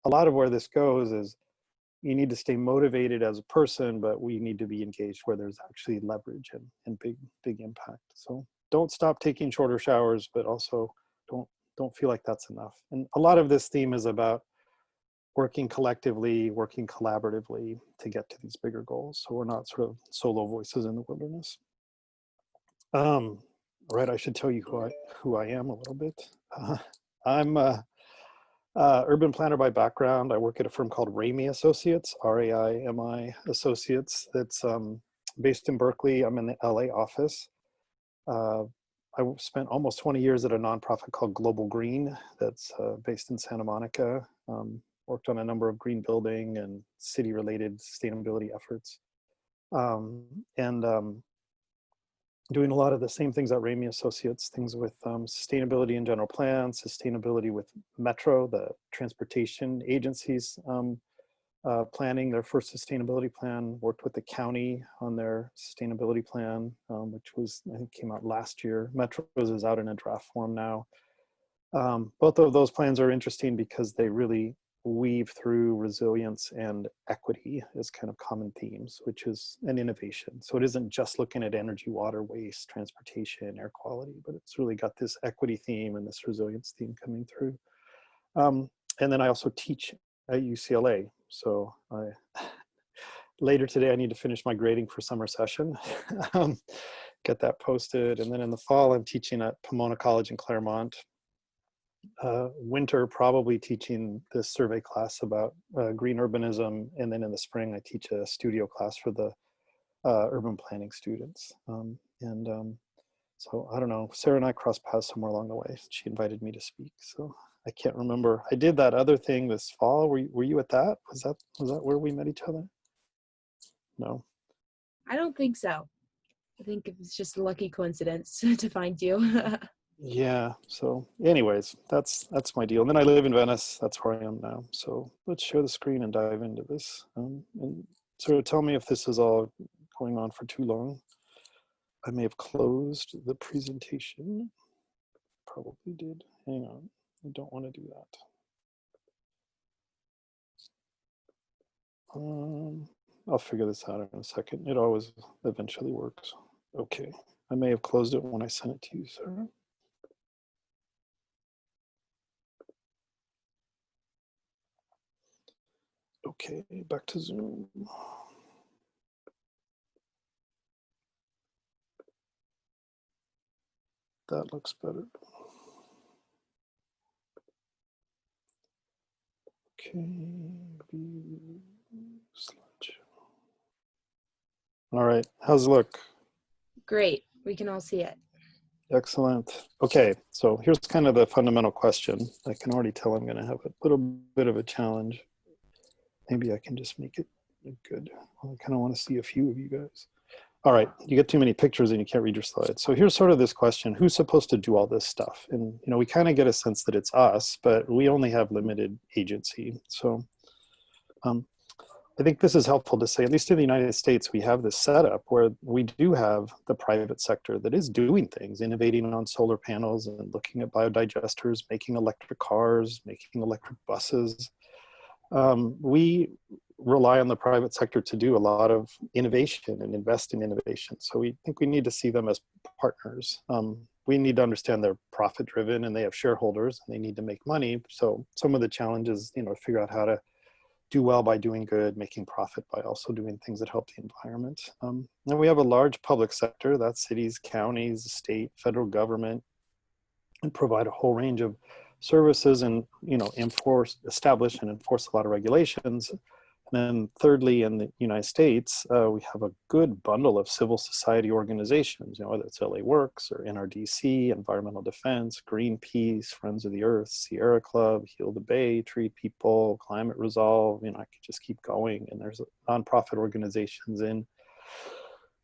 a lot of where this goes is you need to stay motivated as a person, but we need to be engaged where there's actually leverage and big impact. So don't stop taking shorter showers, but also don't feel like that's enough. And a lot of this theme is about working collectively, working collaboratively to get to these bigger goals. So we're not sort of solo voices in the wilderness. Right, I should tell you who I am a little bit. I'm a urban planner by background. I work at a firm called Raimi Associates, R-A-I-M-I Associates. That's based in Berkeley. I'm in the LA office. I spent almost 20 years at a nonprofit called Global Green that's based in Santa Monica. Worked on a number of green building and city-related sustainability efforts. Doing a lot of the same things at Raimi Associates, things with sustainability in general plan, sustainability with Metro, the transportation agencies, planning their first sustainability plan, worked with the county on their sustainability plan, which was, I think, came out last year. Metro's is out in a draft form now. Both of those plans are interesting because they really weave through resilience and equity as kind of common themes, which is an innovation. So it isn't just looking at energy, water, waste, transportation, air quality, but it's really got this equity theme and this resilience theme coming through. And then I also teach at UCLA. So later today, I need to finish my grading for summer session, get that posted. And then in the fall, I'm teaching at Pomona College in Claremont. Winter, probably teaching this survey class about green urbanism. And then in the spring, I teach a studio class for the urban planning students. So I don't know, Sarah and I crossed paths somewhere along the way. She invited me to speak. So I can't remember. I did that other thing this fall. Were you at that? Was that where we met each other? No. I don't think so. I think it was just a lucky coincidence to find you. Yeah. So anyways, that's my deal. And then I live in Venice. That's where I am now. So let's share the screen and dive into this. And so tell me if this is all going on for too long. I may have closed the presentation. Probably did. Hang on. I don't want to do that. I'll figure this out in a second. It always eventually works. Okay. I may have closed it when I sent it to you, Sarah. Okay, back to Zoom. That looks better. Okay, view slideshow. All right, how's it look? Great, we can all see it. Excellent. Okay, so here's kind of the fundamental question. I can already tell I'm gonna have a little bit of a challenge. Maybe I can just make it look good. I kind of want to see a few of you guys. All right, you get too many pictures and you can't read your slides. So here's sort of this question: who's supposed to do all this stuff? And we kind of get a sense that it's us, but we only have limited agency. So I think this is helpful to say, at least in the United States, we have this setup where we do have the private sector that is doing things, innovating on solar panels and looking at biodigesters, making electric cars, making electric buses. We rely on the private sector to do a lot of innovation and invest in innovation. So we think we need to see them as partners. We need to understand they're profit driven and they have shareholders and they need to make money. So some of the challenges, figure out how to do well by doing good, making profit by also doing things that help the environment. And we have a large public sector, that's cities, counties, state, federal government, and provide a whole range of services and establish and enforce a lot of regulations. And then thirdly, in the United States, we have a good bundle of civil society organizations, whether it's LA Works or NRDC, Environmental Defense, Greenpeace, Friends of the Earth, Sierra Club, Heal the Bay, Treat People, Climate Resolve, I could just keep going. And there's nonprofit organizations in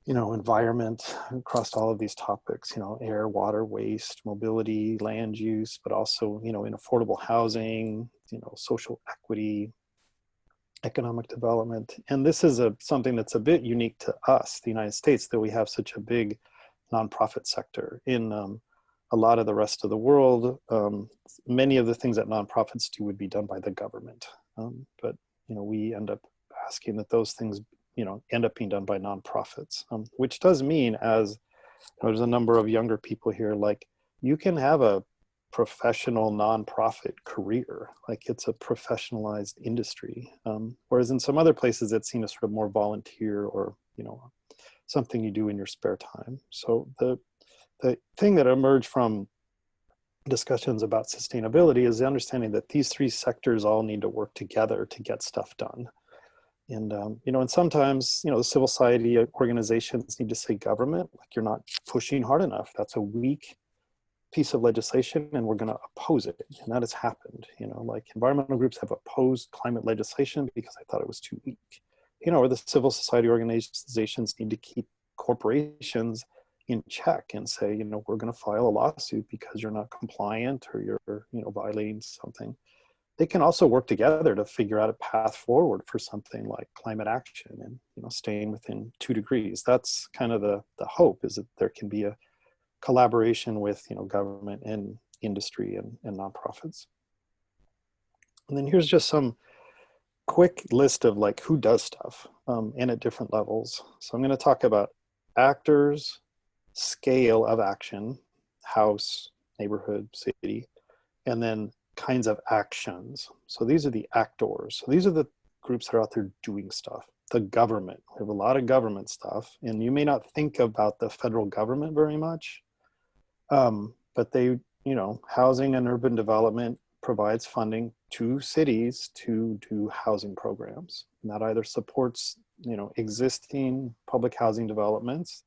environment across all of these topics, air, water, waste, mobility, land use, but also, in affordable housing, social equity, economic development. And this is something that's a bit unique to us, the United States, that we have such a big nonprofit sector. In a lot of the rest of the world, many of the things that nonprofits do would be done by the government. But, we end up asking that those things, end up being done by nonprofits, which does mean, as there's a number of younger people here, like, you can have a professional nonprofit career, like it's a professionalized industry. Whereas in some other places it's seen as sort of more volunteer, or, something you do in your spare time. So the thing that emerged from discussions about sustainability is the understanding that these three sectors all need to work together to get stuff done. And, and sometimes, the civil society organizations need to say, government, like, you're not pushing hard enough. That's a weak piece of legislation and we're going to oppose it. And that has happened, like environmental groups have opposed climate legislation because they thought it was too weak, or the civil society organizations need to keep corporations in check and say, we're going to file a lawsuit because you're not compliant or you're, violating something. They can also work together to figure out a path forward for something like climate action and, staying within 2 degrees. That's kind of the hope, is that there can be a collaboration with, government and industry and nonprofits. And then here's just some quick list of like who does stuff and at different levels. So I'm going to talk about actors, scale of action, house, neighborhood, city, and then kinds of actions. So these are the actors. So these are the groups that are out there doing stuff. The government, we have a lot of government stuff, and you may not think about the federal government very much, but they, housing and urban development provides funding to cities to do housing programs. And that either supports, existing public housing developments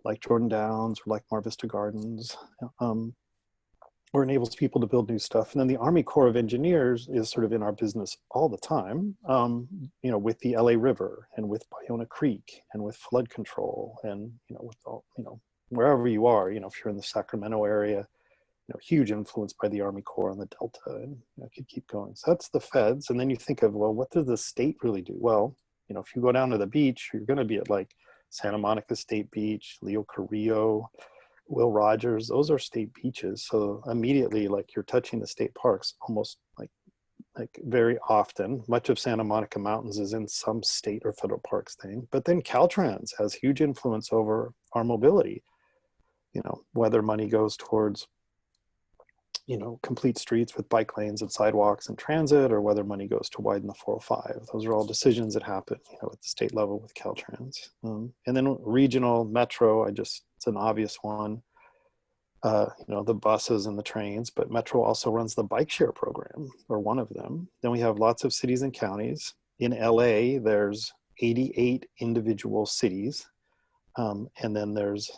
like Jordan Downs or like Mar Vista Gardens, or enables people to build new stuff. And then the Army Corps of Engineers is sort of in our business all the time, with the LA River and with Bayona Creek and with flood control and, with all, wherever you are, if you're in the Sacramento area, huge influence by the Army Corps on the Delta, and I could keep going. So that's the feds. And then you think of, well, what does the state really do? Well, if you go down to the beach, you're going to be at like Santa Monica State Beach, Leo Carrillo, Will Rogers. Those are state beaches. So immediately, like, you're touching the state parks almost like very often. Much of Santa Monica Mountains is in some state or federal parks thing. But then Caltrans has huge influence over our mobility. Whether money goes towards, complete streets with bike lanes and sidewalks and transit, or whether money goes to widen the 405. Those are all decisions that happen, at the state level with Caltrans. And then regional, metro, it's an obvious one, the buses and the trains, but Metro also runs the bike share program, or one of them. Then we have lots of cities and counties. In LA, there's 88 individual cities. And then there's,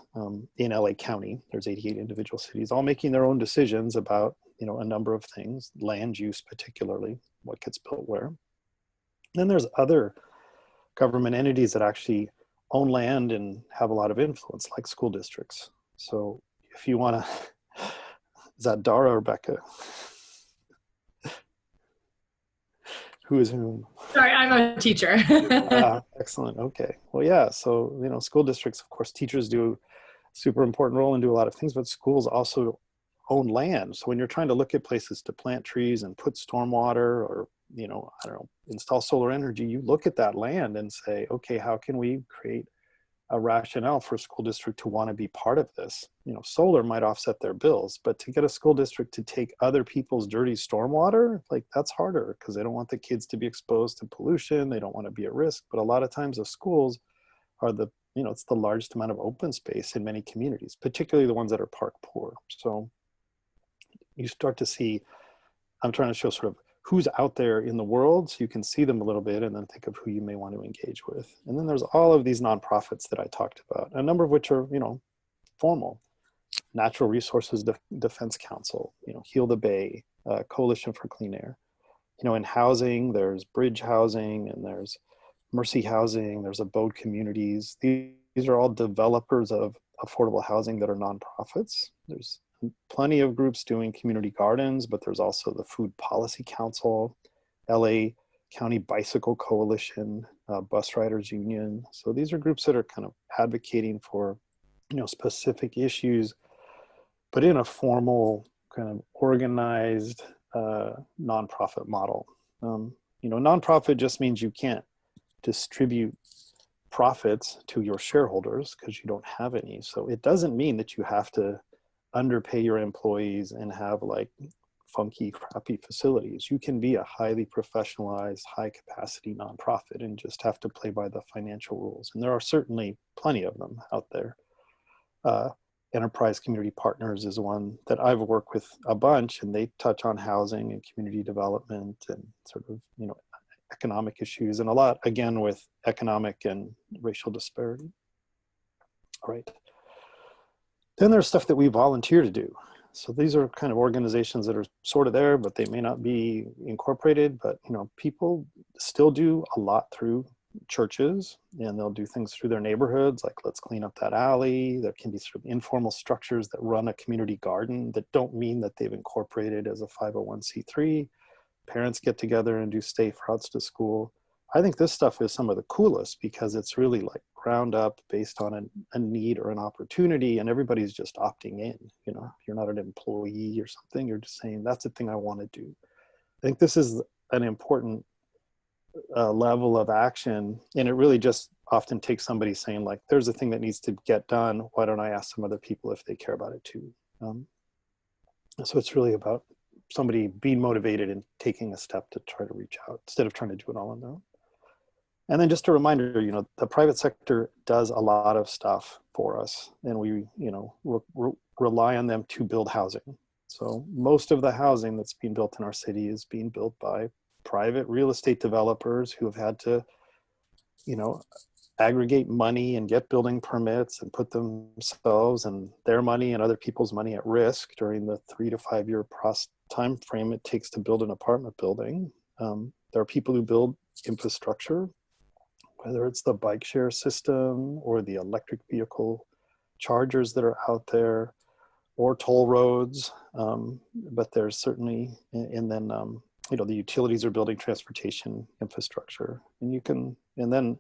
in LA County, there's 88 individual cities, all making their own decisions about, a number of things, land use particularly, what gets built where. And then there's other government entities that actually own land and have a lot of influence, like school districts. So if you want to, is that Dara or Becca? Who is whom? Sorry, I'm a teacher. Excellent. Okay. Well, yeah. So, school districts, of course, teachers do a super important role and do a lot of things, but schools also own land. So when you're trying to look at places to plant trees and put stormwater, or, install solar energy, you look at that land and say, okay, how can we create a rationale for a school district to want to be part of this? Solar might offset their bills, but to get a school district to take other people's dirty stormwater, like, that's harder, because they don't want the kids to be exposed to pollution. They don't want to be at risk. But a lot of times the schools are it's the largest amount of open space in many communities, particularly the ones that are park poor. So you start to see, I'm trying to show sort of who's out there in the world, so you can see them a little bit and then think of who you may want to engage with. And then there's all of these nonprofits that I talked about, a number of which are, formal. Natural Resources Defense Council, Heal the Bay, Coalition for Clean Air. In housing, there's Bridge Housing and there's Mercy Housing, there's Abode Communities. These are all developers of affordable housing that are nonprofits. There's plenty of groups doing community gardens, but there's also the Food Policy Council, LA County Bicycle Coalition, Bus Riders Union. So these are groups that are kind of advocating for, specific issues, but in a formal, kind of organized nonprofit model. Nonprofit just means you can't distribute profits to your shareholders because you don't have any. So it doesn't mean that you have to underpay your employees and have like funky, crappy facilities. You can be a highly professionalized, high capacity nonprofit and just have to play by the financial rules. And there are certainly plenty of them out there. Enterprise Community Partners is one that I've worked with a bunch, and they touch on housing and community development and sort of, economic issues, and a lot, again, with economic and racial disparity. All right. Then there's stuff that we volunteer to do. So these are kind of organizations that are sort of there, but they may not be incorporated, but, people still do a lot through churches, and they'll do things through their neighborhoods, like let's clean up that alley. There can be sort of informal structures that run a community garden that don't mean that they've incorporated as a 501c3. Parents get together and do safe routes to school. I think this stuff is some of the coolest because it's really like ground up based on a need or an opportunity, and everybody's just opting in. You're not an employee or something, you're just saying that's the thing I want to do. I think this is an important level of action, and it really just often takes somebody saying like, there's a thing that needs to get done, why don't I ask some other people if they care about it too. So it's really about somebody being motivated and taking a step to try to reach out instead of trying to do it all on their own. And then just a reminder, the private sector does a lot of stuff for us, and we, rely on them to build housing. So most of the housing that's being built in our city is being built by private real estate developers who have had to, aggregate money and get building permits and put themselves and their money and other people's money at risk during the 3 to 5 year time frame it takes to build an apartment building. There are people who build infrastructure, whether it's the bike share system or the electric vehicle chargers that are out there, or toll roads. But there's certainly, and then, the utilities are building transportation infrastructure. And then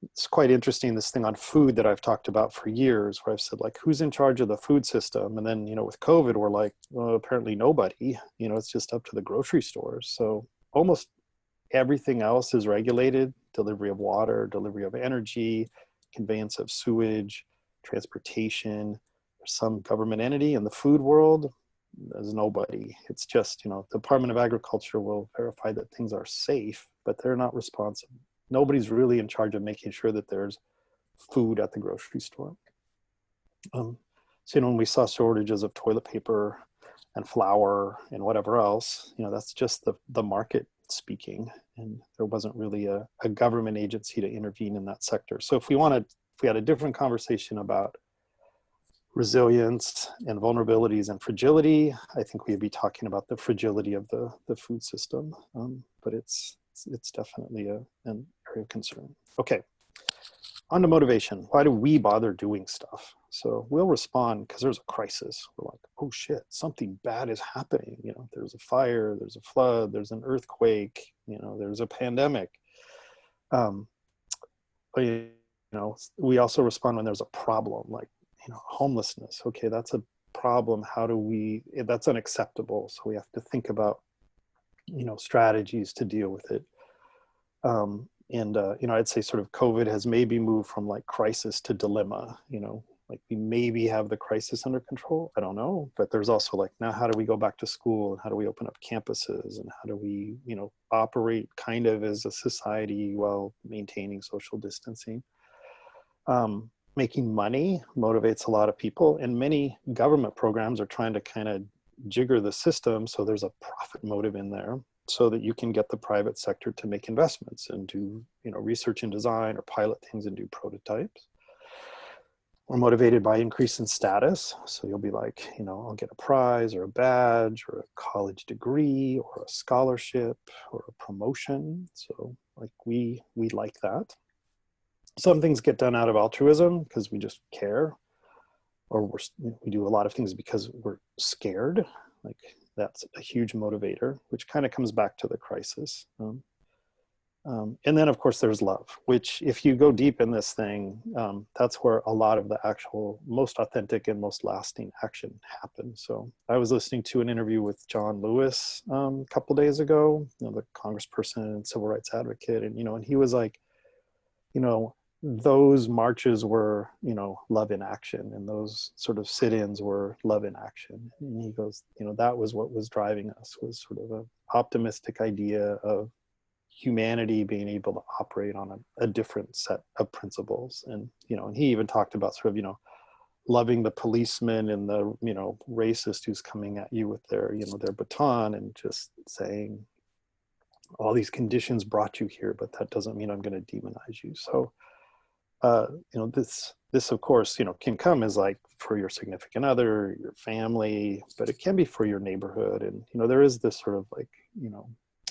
it's quite interesting, this thing on food that I've talked about for years, where I've said like, who's in charge of the food system? And then, with COVID, we're like, well, apparently nobody, it's just up to the grocery stores. So almost everything else is regulated: delivery of water, delivery of energy, conveyance of sewage, transportation. There's some government entity. In the food world, there's nobody. It's just, the Department of Agriculture will verify that things are safe, but they're not responsible. Nobody's really in charge of making sure that there's food at the grocery store. So, when we saw shortages of toilet paper and flour and whatever else, that's just the market speaking, and there wasn't really a government agency to intervene in that sector. So if we had a different conversation about resilience and vulnerabilities and fragility, I think we'd be talking about the fragility of the food system. But it's definitely an area of concern. Okay, on to motivation. Why do we bother doing stuff? So we'll respond because there's a crisis. We're like, oh shit, something bad is happening. There's a fire, there's a flood, there's an earthquake, there's a pandemic. We also respond when there's a problem, like, homelessness. Okay, that's a problem. That's unacceptable. So we have to think about, strategies to deal with it. I'd say sort of COVID has maybe moved from like crisis to dilemma, like we maybe have the crisis under control. I don't know. But there's also like, now how do we go back to school, and how do we open up campuses, and how do we, operate kind of as a society while maintaining social distancing? Making money motivates a lot of people, and many government programs are trying to kind of jigger the system so there's a profit motive in there, so that you can get the private sector to make investments and do, research and design, or pilot things and do prototypes. We're motivated by increase in status. So you'll be like, I'll get a prize or a badge or a college degree or a scholarship or a promotion. So like we like that. Some things get done out of altruism because we just care, or we do a lot of things because we're scared. Like that's a huge motivator, which kind of comes back to the crisis. And then, of course, there's love, which if you go deep in this thing, that's where a lot of the actual most authentic and most lasting action happens. So I was listening to an interview with John Lewis a couple days ago, the congressperson and civil rights advocate. And, and he was like, those marches were, love in action, and those sort of sit-ins were love in action. And he goes, that was what was driving us, was sort of an optimistic idea of humanity being able to operate on a different set of principles. And, and he even talked about sort of, loving the policeman and the, racist who's coming at you with their, their baton, and just saying, all these conditions brought you here, but that doesn't mean I'm going to demonize you. So, this of course, can come as like for your significant other, your family, but it can be for your neighborhood. And, there is this sort of like,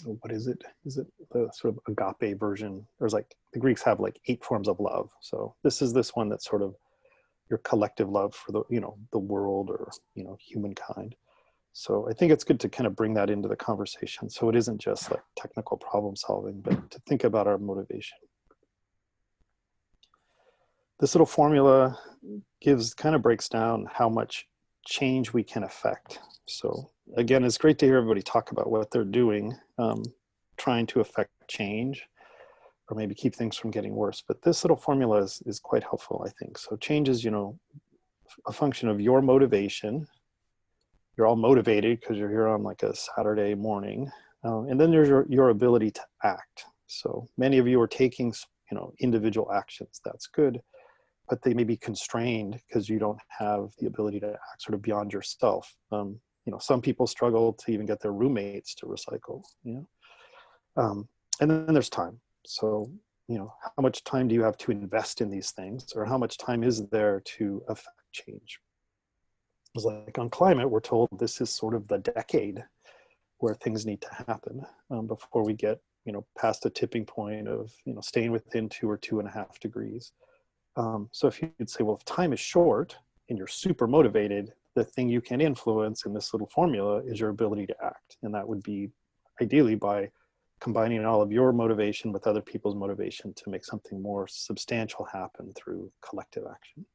what is it? Is it the sort of agape version? There's like, the Greeks have like 8 forms of love. So this is this one that's sort of your collective love for the, the world, or, humankind. So I think it's good to kind of bring that into the conversation. So it isn't just like technical problem solving, but to think about our motivation. This little formula kind of breaks down how much change we can affect. So again, it's great to hear everybody talk about what they're doing, trying to affect change, or maybe keep things from getting worse. But this little formula is quite helpful, I think. So change is, a function of your motivation. You're all motivated because you're here on like a Saturday morning. And then there's your ability to act. So many of you are taking, individual actions. That's good. But they may be constrained because you don't have the ability to act sort of beyond yourself. Some people struggle to even get their roommates to recycle, and then there's time. So, how much time do you have to invest in these things, or how much time is there to affect change? It's like on climate, we're told this is sort of the decade where things need to happen before we get, past a tipping point of, staying within 2 or 2.5 degrees. So if you'd say, well, if time is short and you're super motivated, the thing you can influence in this little formula is your ability to act. And that would be ideally by combining all of your motivation with other people's motivation to make something more substantial happen through collective action.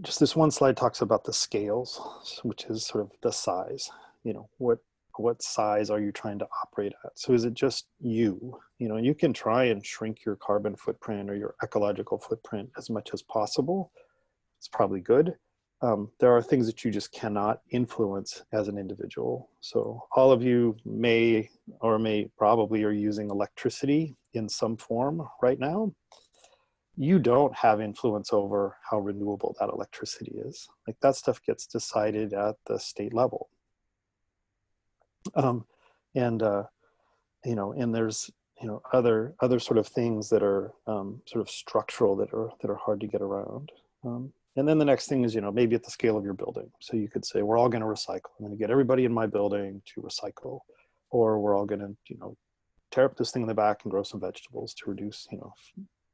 Just this one slide talks about the scales, which is sort of the size. What size are you trying to operate at? So is it just you? You can try and shrink your carbon footprint or your ecological footprint as much as possible. It's probably good. There are things that you just cannot influence as an individual. So all of you may probably are using electricity in some form right now. You don't have influence over how renewable that electricity is. Like, that stuff gets decided at the state level. And there's, other sort of things that are sort of structural that are hard to get around. And then the next thing is, maybe at the scale of your building. So you could say, we're all going to recycle. I'm going to get everybody in my building to recycle, or we're all going to, tear up this thing in the back and grow some vegetables to reduce,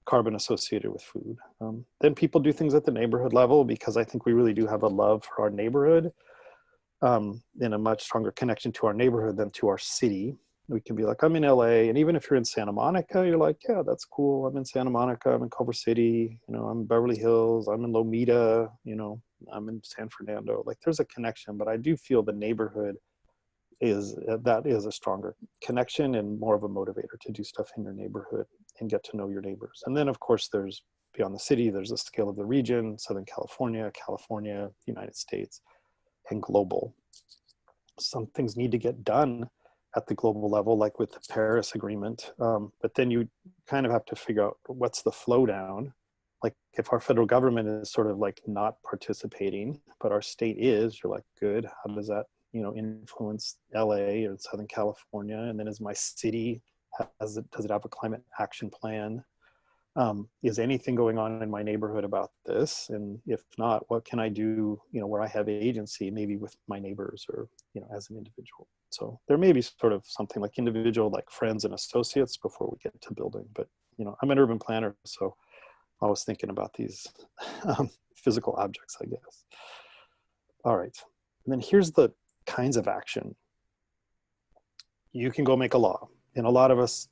carbon associated with food. Then people do things at the neighborhood level, because I think we really do have a love for our neighborhood, in a much stronger connection to our neighborhood than to our city. We can be like, I'm in LA, and even if you're in Santa Monica, you're like, yeah, that's cool. I'm in Santa Monica, I'm in Culver City, I'm in Beverly Hills, I'm in Lomita, I'm in San Fernando. Like, there's a connection, but I do feel the neighborhood is a stronger connection and more of a motivator to do stuff in your neighborhood and get to know your neighbors. And then of course there's beyond the city, there's the scale of the region, Southern California, United States, and global. Some things need to get done at the global level, like with the Paris Agreement. But then you kind of have to figure out what's the flow down. Like, if our federal government is sort of like not participating, but our state is, you're like, good, how does that, influence LA or Southern California? And then is my city, does it have a climate action plan? Is anything going on in my neighborhood about this? And if not, what can I do, where I have agency, maybe with my neighbors or, as an individual? So there may be sort of something like individual, like friends and associates before we get to building. But, I'm an urban planner, so I was thinking about these physical objects, I guess. All right. And then here's the kinds of action. you can go make a law. And a lot of us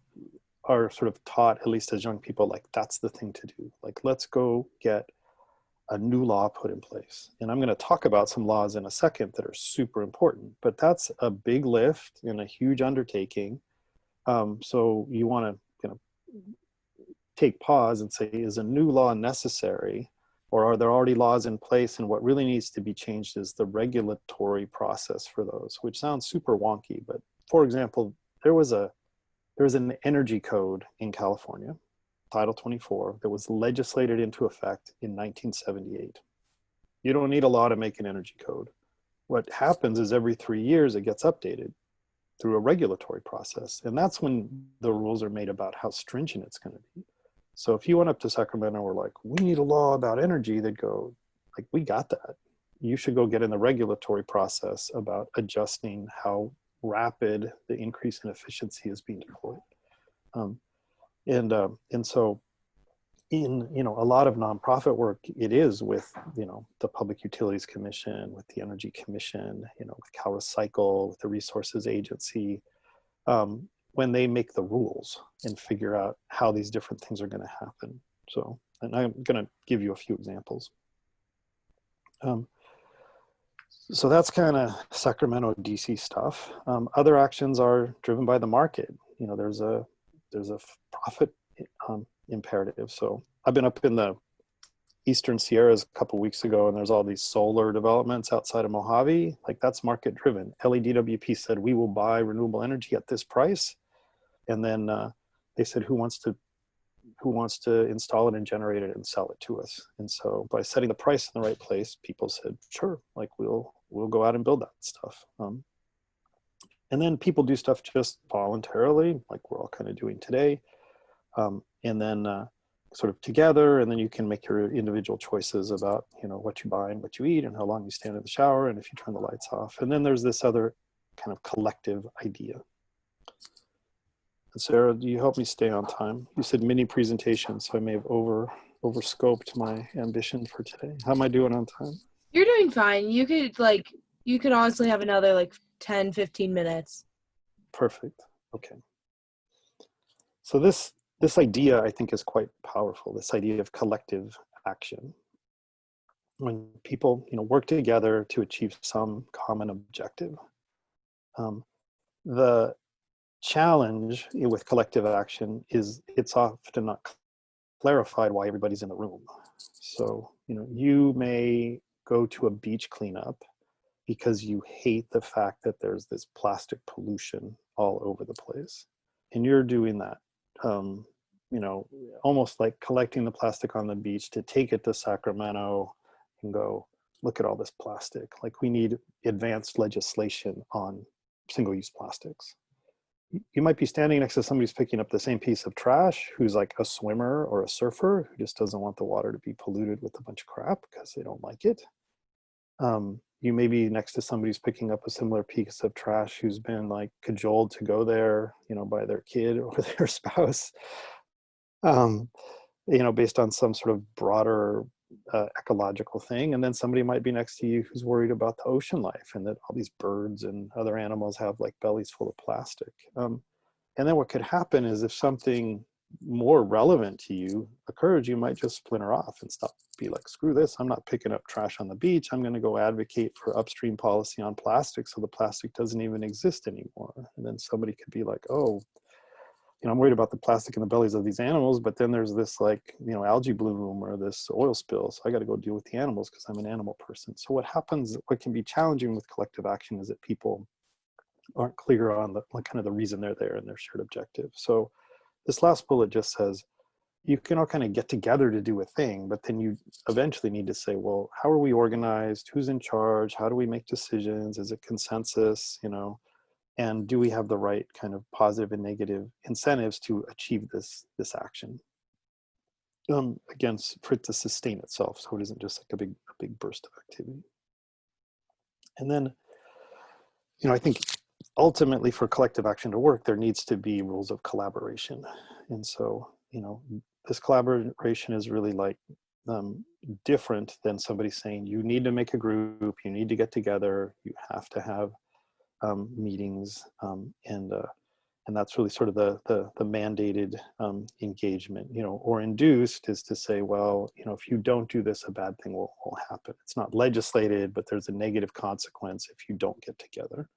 are sort of taught, at least as young people, like that's the thing to do. Like, let's go get a new law put in place. And I'm going to talk about some laws in a second that are super important, but that's a big lift and a huge undertaking. So you want to take pause and say, is a new law necessary, or are there already laws in place? And what really needs to be changed is the regulatory process for those, which sounds super wonky. But for example, there was an energy code in California, Title 24, that was legislated into effect in 1978. You don't need a law to make an energy code. What happens is every 3 years it gets updated through a regulatory process. And that's when the rules are made about how stringent it's going to be. So if you went up to Sacramento and were like, we need a law about energy, they'd go, like, we got that. You should go get in the regulatory process about adjusting how rapid the increase in efficiency is being deployed. And so in, a lot of nonprofit work, it is with, the Public Utilities Commission, with the Energy Commission, with Cal Recycle, with the Resources Agency, when they make the rules and figure out how these different things are going to happen. So, and I'm going to give you a few examples. So that's kind of Sacramento, DC stuff. Other actions are driven by the market. There's a profit imperative. So I've been up in the Eastern Sierras a couple weeks ago, and there's all these solar developments outside of Mojave. Like, that's market driven. LEDWP said, we will buy renewable energy at this price. And then they said, who wants to install it and generate it and sell it to us? And so by setting the price in the right place, people said, sure, like we'll go out and build that stuff. And then people do stuff just voluntarily, like we're all kind of doing today. And then sort of together, and then you can make your individual choices about, what you buy and what you eat and how long you stand in the shower and if you turn the lights off. And then there's this other kind of collective idea. And Sarah, do you help me stay on time? You said mini presentation, so I may have overscoped my ambition for today. How am I doing on time? You're doing fine. You could honestly have another 10, 15 minutes. Perfect. Okay. So this idea, I think, is quite powerful, this idea of collective action. When people, work together to achieve some common objective. The challenge with collective action is it's often not clarified why everybody's in the room. So, you may go to a beach cleanup because you hate the fact that there's this plastic pollution all over the place. And you're doing that, almost like collecting the plastic on the beach to take it to Sacramento and go, look at all this plastic. Like, we need advanced legislation on single-use plastics. You might be standing next to somebody who's picking up the same piece of trash, who's like a swimmer or a surfer who just doesn't want the water to be polluted with a bunch of crap because they don't like it. You may be next to somebody who's picking up a similar piece of trash who's been like cajoled to go there, by their kid or their spouse, based on some sort of broader ecological thing. And then somebody might be next to you who's worried about the ocean life and that all these birds and other animals have like bellies full of plastic. And then what could happen is if something more relevant to you occurs, you might just splinter off and be like, screw this, I'm not picking up trash on the beach. I'm going to go advocate for upstream policy on plastic so the plastic doesn't even exist anymore. And then somebody could be like, oh, I'm worried about the plastic in the bellies of these animals, but then there's this algae bloom or this oil spill. So I got to go deal with the animals because I'm an animal person. So what can be challenging with collective action is that people aren't clear on the reason they're there and their shared objective. So this last bullet just says, you can all kind of get together to do a thing, but then you eventually need to say, well, how are we organized? Who's in charge? How do we make decisions? Is it consensus? And do we have the right kind of positive and negative incentives to achieve this action? Again, for it to sustain itself, so it isn't just like a big burst of activity. And then, I think ultimately for collective action to work, there needs to be rules of collaboration. And so, this collaboration is really different than somebody saying, you need to make a group, you need to get together, you have to have meetings, and that's really sort of the mandated engagement, or induced is to say, well, if you don't do this, a bad thing will happen. It's not legislated, but there's a negative consequence if you don't get together.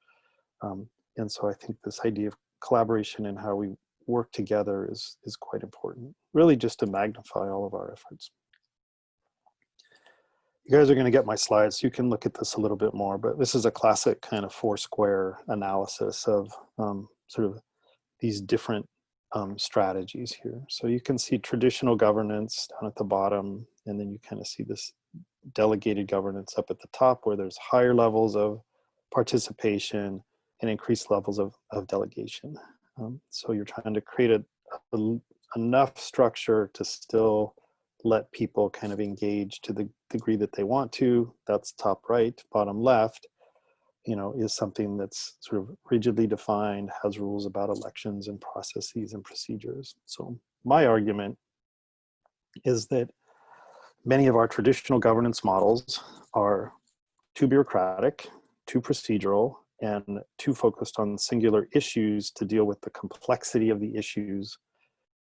And so I think this idea of collaboration and how we work together is quite important, really just to magnify all of our efforts. You guys are going to get my slides. You can look at this a little bit more, but this is a classic kind of four-square analysis of sort of these different strategies here. So you can see traditional governance down at the bottom, and then you kind of see this delegated governance up at the top, where there's higher levels of participation and increased levels of delegation. So you're trying to create enough structure to still let people kind of engage to the degree that they want to. That's top right. Bottom left, is something that's sort of rigidly defined, has rules about elections and processes and procedures. So my argument is that many of our traditional governance models are too bureaucratic, too procedural, and too focused on singular issues to deal with the complexity of the issues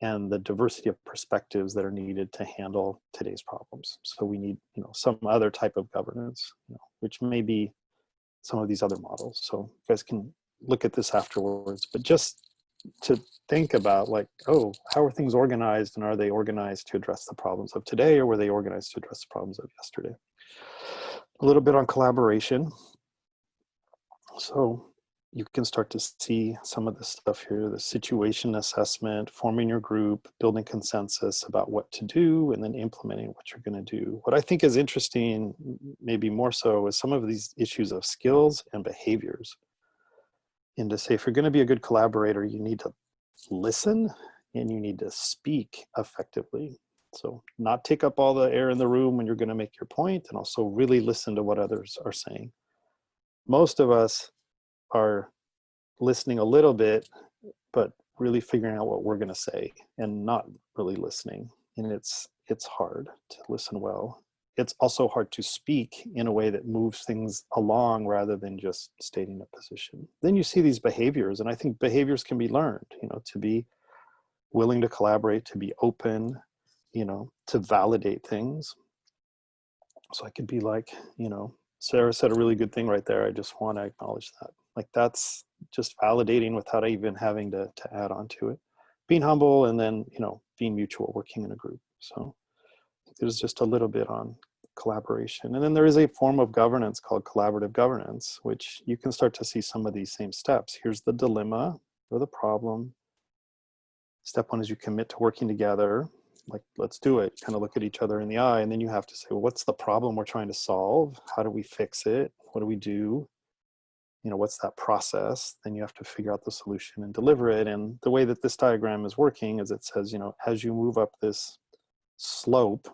and the diversity of perspectives that are needed to handle today's problems. So we need, some other type of governance, which may be some of these other models. So you guys can look at this afterwards, but just to think about how are things organized, and are they organized to address the problems of today, or were they organized to address the problems of yesterday? A little bit on collaboration. So you can start to see some of this stuff here, the situation assessment, forming your group, building consensus about what to do, and then implementing what you're going to do. What I think is interesting, maybe more so, is some of these issues of skills and behaviors. And to say, if you're going to be a good collaborator, you need to listen and you need to speak effectively. So not take up all the air in the room when you're going to make your point, and also really listen to what others are saying. Most of us are listening a little bit, but really figuring out what we're going to say and not really listening. And it's hard to listen well. It's also hard to speak in a way that moves things along rather than just stating a position. Then you see these behaviors, and I think behaviors can be learned, to be willing to collaborate, to be open, to validate things. So I could be like, Sarah said a really good thing right there. I just want to acknowledge that. That's just validating without even having to add on to it. Being humble, and then, being mutual, working in a group. So there's just a little bit on collaboration. And then there is a form of governance called collaborative governance, which you can start to see some of these same steps. Here's the dilemma or the problem. Step one is you commit to working together. Let's do it. Kind of look at each other in the eye, and then you have to say, well, what's the problem we're trying to solve? How do we fix it? What do we do? What's that process? Then you have to figure out the solution and deliver it. And the way that this diagram is working is it says, as you move up this slope,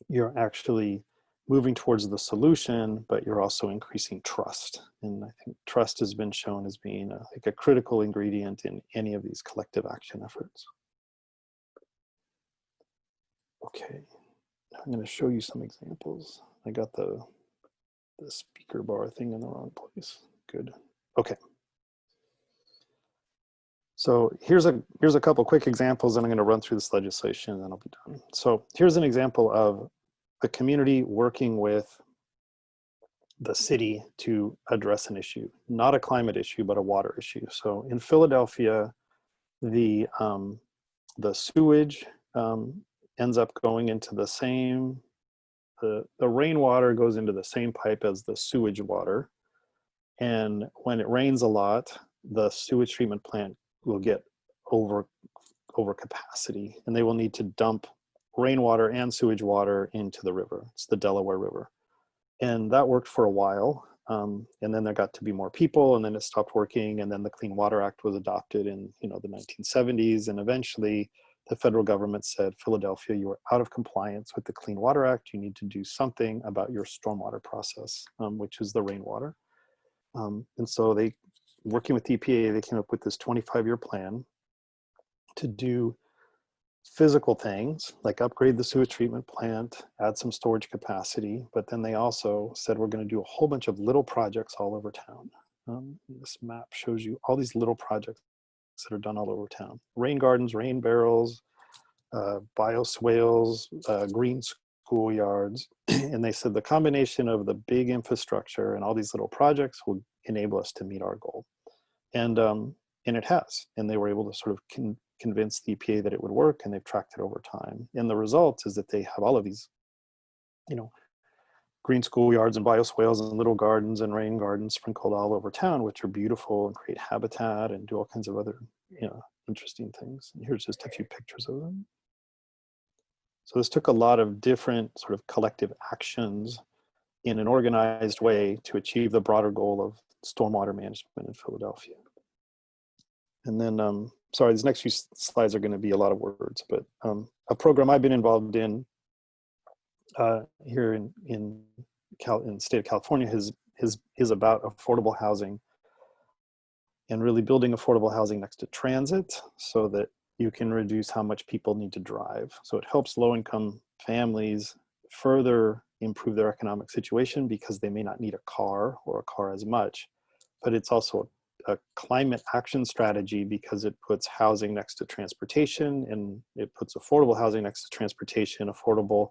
you're actually moving towards the solution, but you're also increasing trust. And I think trust has been shown as being a critical ingredient in any of these collective action efforts. Okay, I'm going to show you some examples. I got the speaker bar thing in the wrong place. Good. Okay. So here's a couple quick examples, and I'm going to run through this legislation, and then I'll be done. So here's an example of the community working with the city to address an issue, not a climate issue, but a water issue. So in Philadelphia, the sewage ends up going into the same. The rainwater goes into the same pipe as the sewage water. And when it rains a lot, the sewage treatment plant will get over capacity, and they will need to dump rainwater and sewage water into the river. It's the Delaware River. And that worked for a while. And then there got to be more people, and then it stopped working. And then the Clean Water Act was adopted in the 1970s. And eventually the federal government said, Philadelphia, you are out of compliance with the Clean Water Act. You need to do something about your stormwater process, which is the rainwater. And so they, working with EPA, they came up with this 25-year plan to do physical things like upgrade the sewage treatment plant, add some storage capacity, but then they also said we're going to do a whole bunch of little projects all over town. This map shows you all these little projects that are done all over town. Rain gardens, rain barrels, bioswales, green schoolyards. And they said the combination of the big infrastructure and all these little projects will enable us to meet our goal. And it has. And they were able to sort of convince the EPA that it would work, and they've tracked it over time. And the result is that they have all of these, you know, green schoolyards and bioswales and little gardens and rain gardens sprinkled all over town, which are beautiful and create habitat and do all kinds of other, you know, interesting things. And here's just a few pictures of them. So this took a lot of different sort of collective actions in an organized way to achieve the broader goal of stormwater management in Philadelphia. And then, sorry, these next few slides are going to be a lot of words, but a program I've been involved in here in the state of California is about affordable housing and really building affordable housing next to transit so that you can reduce how much people need to drive. So it helps low-income families further improve their economic situation because they may not need a car or a car as much, but it's also a climate action strategy because it puts housing next to transportation, and it puts affordable housing next to transportation. Affordable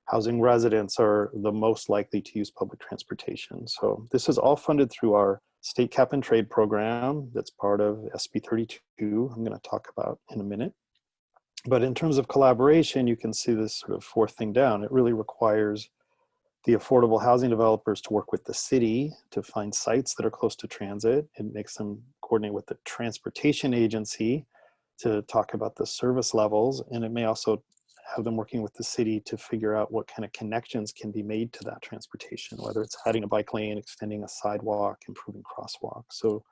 housing residents are the most likely to use public transportation. So this is all funded through our state cap and trade program that's part of SB 32, I'm going to talk about in a minute. But in terms of collaboration, you can see this sort of fourth thing down. It really requires the affordable housing developers to work with the city to find sites that are close to transit. It makes them coordinate with the transportation agency to talk about the service levels. And it may also have them working with the city to figure out what kind of connections can be made to that transportation, whether it's adding a bike lane, extending a sidewalk, improving crosswalks. So,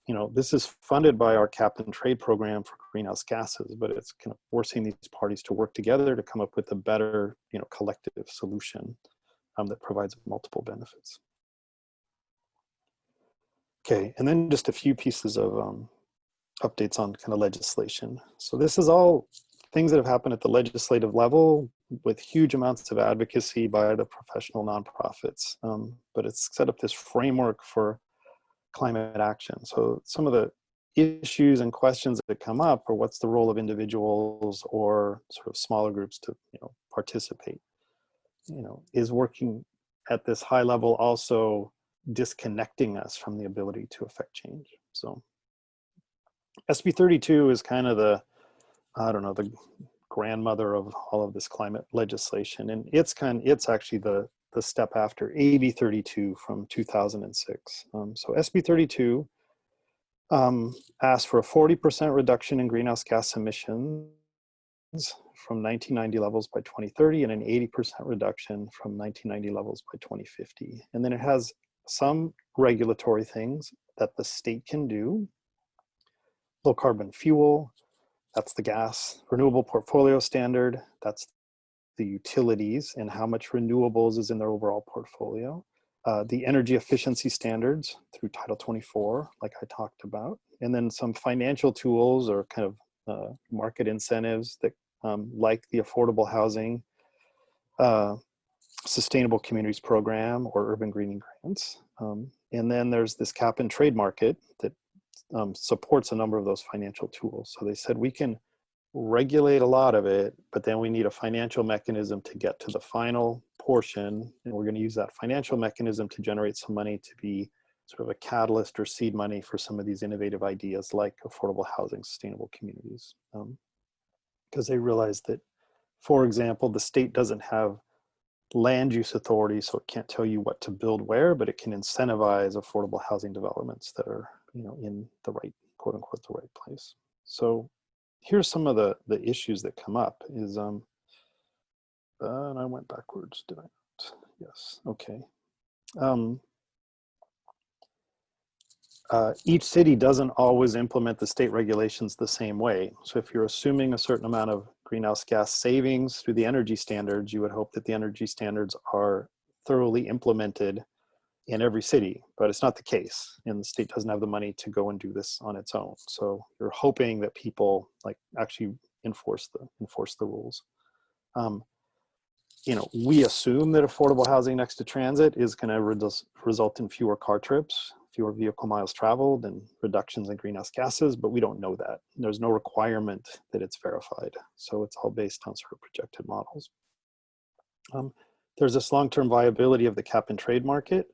you know, this is funded by our cap and trade program for greenhouse gases, but it's kind of forcing these parties to work together to come up with a better, you know, collective solution that provides multiple benefits. Okay, and then just a few pieces of updates on kind of legislation. So this is all things that have happened at the legislative level with huge amounts of advocacy by the professional nonprofits, but it's set up this framework for climate action. So some of the issues and questions that come up are what's the role of individuals or sort of smaller groups to, you know, participate. You know, is working at this high level also disconnecting us from the ability to affect change? So SB 32 is kind of the, I don't know, the grandmother of all of this climate legislation. And it's actually the step after AB 32 from 2006. So SB 32 asked for a 40% reduction in greenhouse gas emissions from 1990 levels by 2030 and an 80% reduction from 1990 levels by 2050. And then it has some regulatory things that the state can do. Low carbon fuel, that's the gas. Renewable portfolio standard, that's the utilities and how much renewables is in their overall portfolio. The energy efficiency standards through Title 24, like I talked about. And then some financial tools or kind of market incentives that like the affordable housing, sustainable communities program or urban greening grants. And then there's this cap and trade market that supports a number of those financial tools. So they said we can regulate a lot of it, but then we need a financial mechanism to get to the final portion. And we're going to use that financial mechanism to generate some money to be sort of a catalyst or seed money for some of these innovative ideas like affordable housing, sustainable communities. Because they realize that, for example, the state doesn't have land use authority, so it can't tell you what to build where, but it can incentivize affordable housing developments that are, you know, in the right, quote unquote, the right place. So here's some of the issues that come up is, and I went backwards, did I not? Yes, okay. Each city doesn't always implement the state regulations the same way. So if you're assuming a certain amount of greenhouse gas savings through the energy standards, you would hope that the energy standards are thoroughly implemented in every city, but it's not the case. And the state doesn't have the money to go and do this on its own. So you're hoping that people like actually enforce the rules. You know, we assume that affordable housing next to transit is going to result in fewer car trips, fewer vehicle miles traveled and reductions in greenhouse gases, but we don't know that. There's no requirement that it's verified. So it's all based on sort of projected models. There's this long-term viability of the cap and trade market.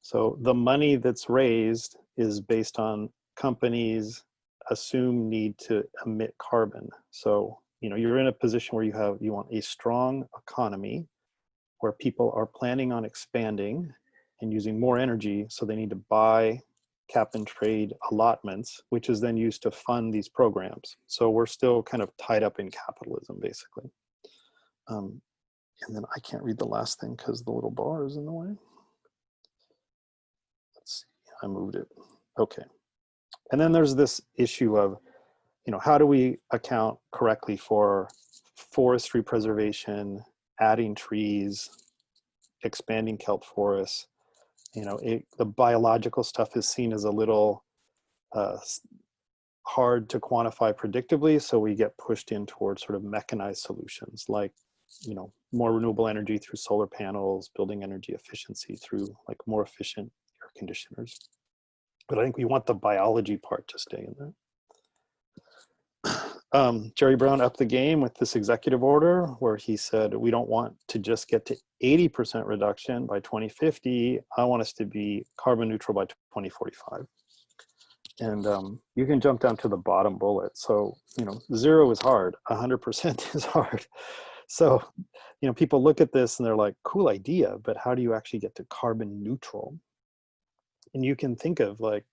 So the money that's raised is based on companies assume need to emit carbon. So, you know, you're in a position where you want a strong economy where people are planning on expanding and using more energy, so they need to buy cap and trade allotments, which is then used to fund these programs. So we're still kind of tied up in capitalism, basically. And then I can't read the last thing because the little bar is in the way. Let's see, I moved it. Okay. And then there's this issue of, you know, how do we account correctly for forestry preservation, adding trees, expanding kelp forests? You know, the biological stuff is seen as a little hard to quantify predictably, so we get pushed in towards sort of mechanized solutions like, you know, more renewable energy through solar panels, building energy efficiency through like more efficient air conditioners. But I think we want the biology part to stay in there. Jerry Brown upped the game with this executive order where he said, we don't want to just get to 80% reduction by 2050. I want us to be carbon neutral by 2045. And you can jump down to the bottom bullet. So, you know, 0 is hard, 100% is hard. So, you know, people look at this and they're like, cool idea, but how do you actually get to carbon neutral? And you can think of like,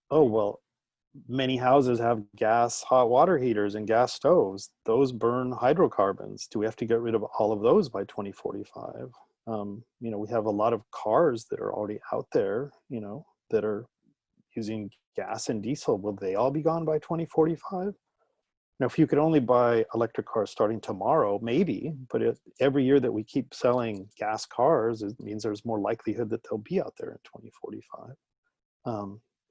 oh, well, many houses have gas hot water heaters and gas stoves. Those burn hydrocarbons. Do we have to get rid of all of those by 2045? You know, we have a lot of cars that are already out there, you know, that are using gas and diesel. Will they all be gone by 2045? Now, if you could only buy electric cars starting tomorrow, maybe, but every year that we keep selling gas cars, it means there's more likelihood that they'll be out there in 2045.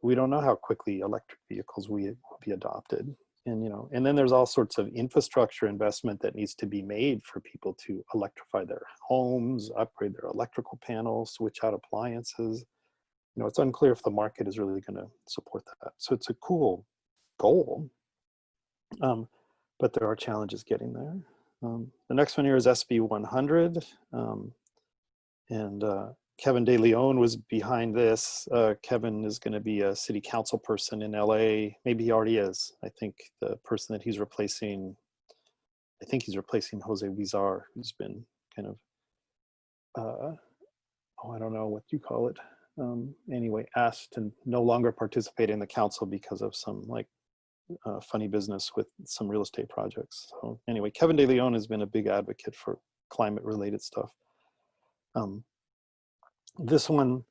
We don't know how quickly electric vehicles will be adopted. And, you know, and then there's all sorts of infrastructure investment that needs to be made for people to electrify their homes, upgrade their electrical panels, switch out appliances. You know, it's unclear if the market is really going to support that. So it's a cool goal, but there are challenges getting there. The next one here is SB 100. Kevin De Leon was behind this. Kevin is going to be a city council person in LA. Maybe he already is. I think the person that he's replacing, I think he's replacing Jose Huizar, who's been kind of, I don't know what you call it. Anyway, asked to no longer participate in the council because of some like funny business with some real estate projects. So anyway, Kevin De Leon has been a big advocate for climate related stuff. This one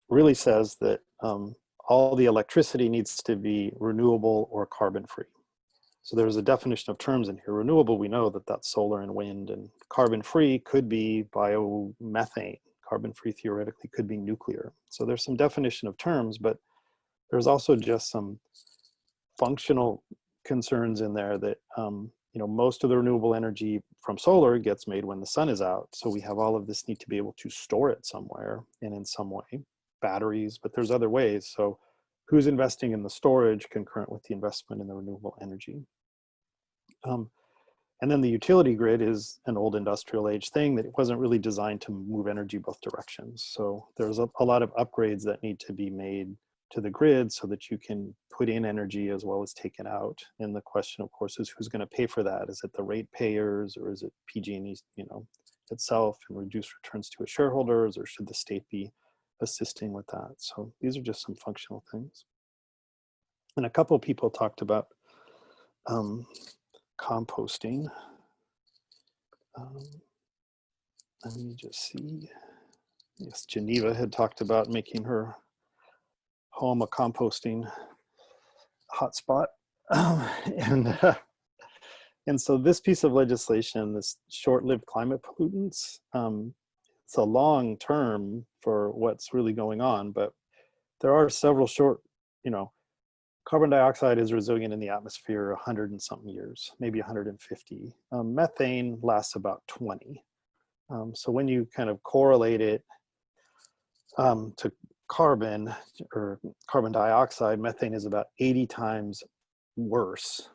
really says that all the electricity needs to be renewable or carbon free. So there's a definition of terms in here. Renewable, we know that that's solar and wind, and carbon free could be biomethane. Carbon free theoretically could be nuclear. So there's some definition of terms, but there's also just some functional concerns in there that you know, most of the renewable energy from solar gets made when the sun is out. So we have all of this need to be able to store it somewhere and in some way, batteries, but there's other ways. So who's investing in the storage concurrent with the investment in the renewable energy? And then the utility grid is an old industrial age thing that wasn't really designed to move energy both directions. So there's a lot of upgrades that need to be made to the grid so that you can put in energy as well as take it out. And the question, of course, is who's going to pay for that? Is it the ratepayers, or is it PG&E, you know, itself, and reduce returns to its shareholders, or should the state be assisting with that? So these are just some functional things. And a couple of people talked about composting. Let me just see. Yes, Geneva had talked about making her home a composting hotspot. And so this piece of legislation, this short-lived climate pollutants, it's a long term for what's really going on, but there are several short, you know, carbon dioxide is resilient in the atmosphere 100 and something years, maybe 150. Methane lasts about 20. So when you kind of correlate it to carbon or carbon dioxide, methane is about 80 times worse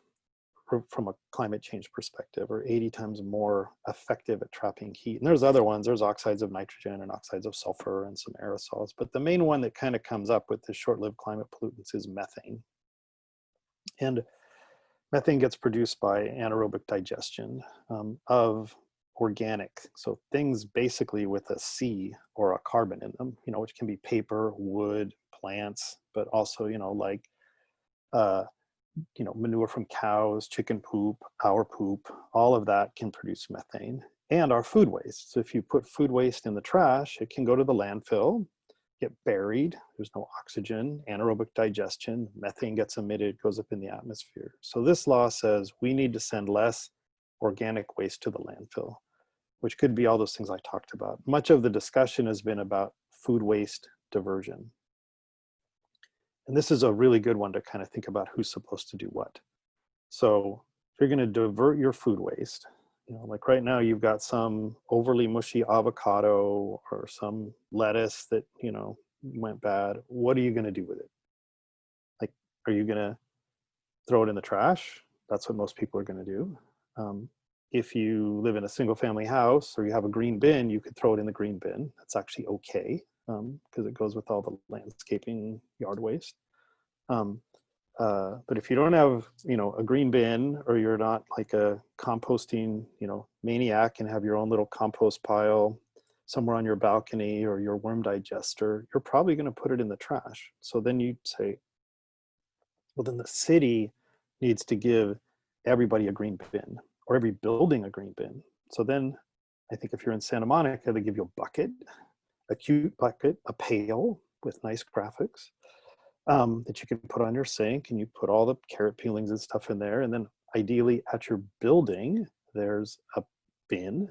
from a climate change perspective, or 80 times more effective at trapping heat. And there's other ones, there's oxides of nitrogen and oxides of sulfur and some aerosols, but the main one that kind of comes up with the short-lived climate pollutants is methane. And methane gets produced by anaerobic digestion of organic, so things basically with a C or a carbon in them, you know, which can be paper, wood, plants, but also, you know, like you know, manure from cows, chicken poop, our poop, all of that can produce methane. And our food waste. So if you put food waste in the trash, it can go to the landfill, get buried, there's no oxygen, anaerobic digestion, methane gets emitted, goes up in the atmosphere. So this law says we need to send less organic waste to the landfill, which could be all those things I talked about. Much of the discussion has been about food waste diversion. And this is a really good one to kind of think about who's supposed to do what. So if you're going to divert your food waste, you know, like right now you've got some overly mushy avocado or some lettuce that, you know, went bad. What are you going to do with it? Like, are you going to throw it in the trash? That's what most people are going to do. If you live in a single family house or you have a green bin, you could throw it in the green bin. That's actually okay because it goes with all the landscaping yard waste. But if you don't have, you know, a green bin, or you're not like a composting, you know, maniac and have your own little compost pile somewhere on your balcony or your worm digester, you're probably going to put it in the trash. So then you'd say, well, then the city needs to give everybody a green bin, or every building a green bin. So then I think if you're in Santa Monica, they give you a bucket, a cute bucket, a pail with nice graphics that you can put on your sink, and you put all the carrot peelings and stuff in there. And then ideally at your building, there's a bin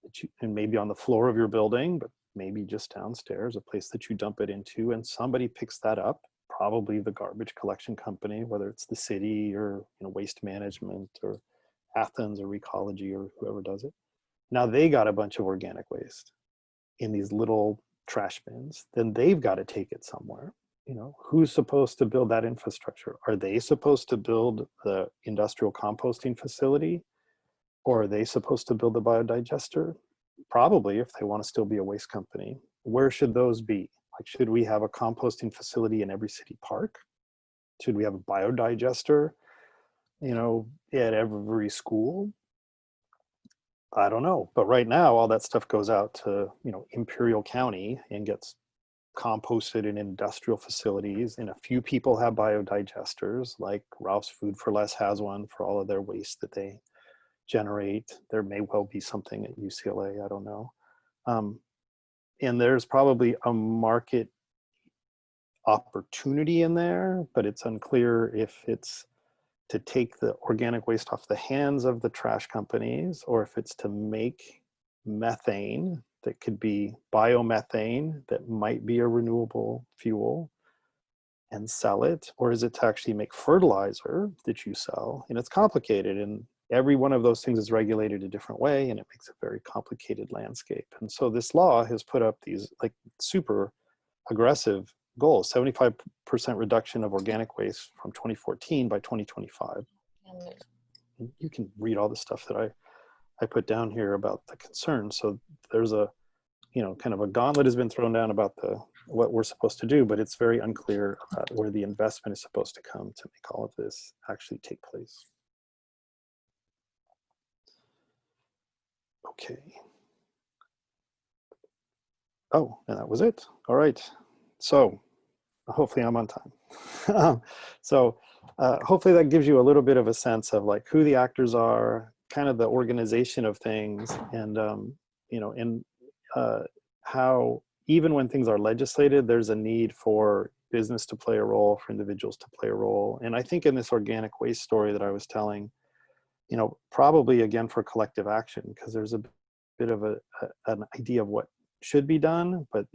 that you, and maybe on the floor of your building, but maybe just downstairs, a place that you dump it into, and somebody picks that up, probably the garbage collection company, whether it's the city or, you know, waste management or Athens or Recology or whoever does it. Now they got a bunch of organic waste in these little trash bins, then they've got to take it somewhere. You know, who's supposed to build that infrastructure? Are they supposed to build the industrial composting facility, or are they supposed to build the biodigester? Probably, if they want to still be a waste company. Where should those be? Like, should we have a composting facility in every city park? Should we have a biodigester, you know, at every school? I don't know. But right now, all that stuff goes out to, you know, Imperial County and gets composted in industrial facilities. And a few people have biodigesters, like Ralph's Food for Less has one for all of their waste that they generate. There may well be something at UCLA, I don't know. And there's probably a market opportunity in there, but it's unclear if it's to take the organic waste off the hands of the trash companies, or if it's to make methane that could be biomethane that might be a renewable fuel and sell it, or is it to actually make fertilizer that you sell? And it's complicated, and every one of those things is regulated a different way, and it makes a very complicated landscape. And so this law has put up these like super aggressive goals: 75% reduction of organic waste from 2014 by 2025. And you can read all the stuff that I put down here about the concerns. So there's a, you know, kind of a gauntlet has been thrown down about what we're supposed to do, but it's very unclear about where the investment is supposed to come to make all of this actually take place. Okay. Oh, and that was it. All right. So hopefully I'm on time. So hopefully that gives you a little bit of a sense of like who the actors are, kind of the organization of things, and you know, and how even when things are legislated, there's a need for business to play a role, for individuals to play a role. And I think in this organic waste story that I was telling, you know, probably again for collective action, because there's a bit of an idea of what should be done, but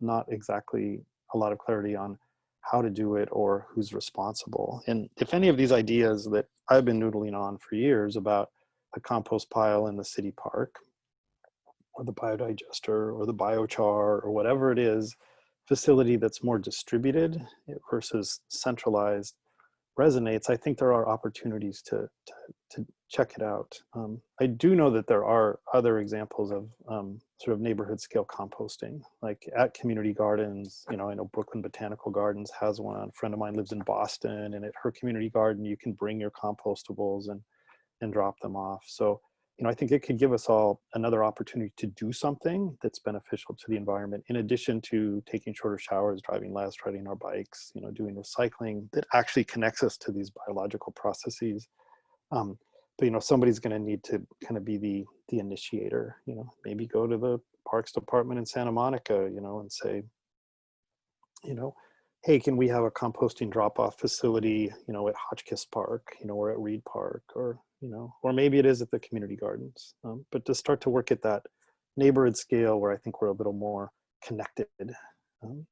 not exactly a lot of clarity on how to do it or who's responsible. And if any of these ideas that I've been noodling on for years about the compost pile in the city park, or the biodigester, or the biochar, or whatever it is, facility that's more distributed versus centralized resonates, I think there are opportunities to check it out. I do know that there are other examples of sort of neighborhood scale composting, like at community gardens. You know, I know Brooklyn Botanical Gardens has one. A friend of mine lives in Boston, and at her community garden, you can bring your compostables and drop them off. So, you know, I think it could give us all another opportunity to do something that's beneficial to the environment, in addition to taking shorter showers, driving less, riding our bikes, you know, doing recycling that actually connects us to these biological processes. But, you know, somebody's going to need to kind of be the initiator, you know, maybe go to the Parks Department in Santa Monica, you know, and say, you know, hey, can we have a composting drop-off facility, you know, at Hotchkiss Park, you know, or at Reed Park, or, you know, or maybe it is at the community gardens. But to start to work at that neighborhood scale where I think we're a little more connected, and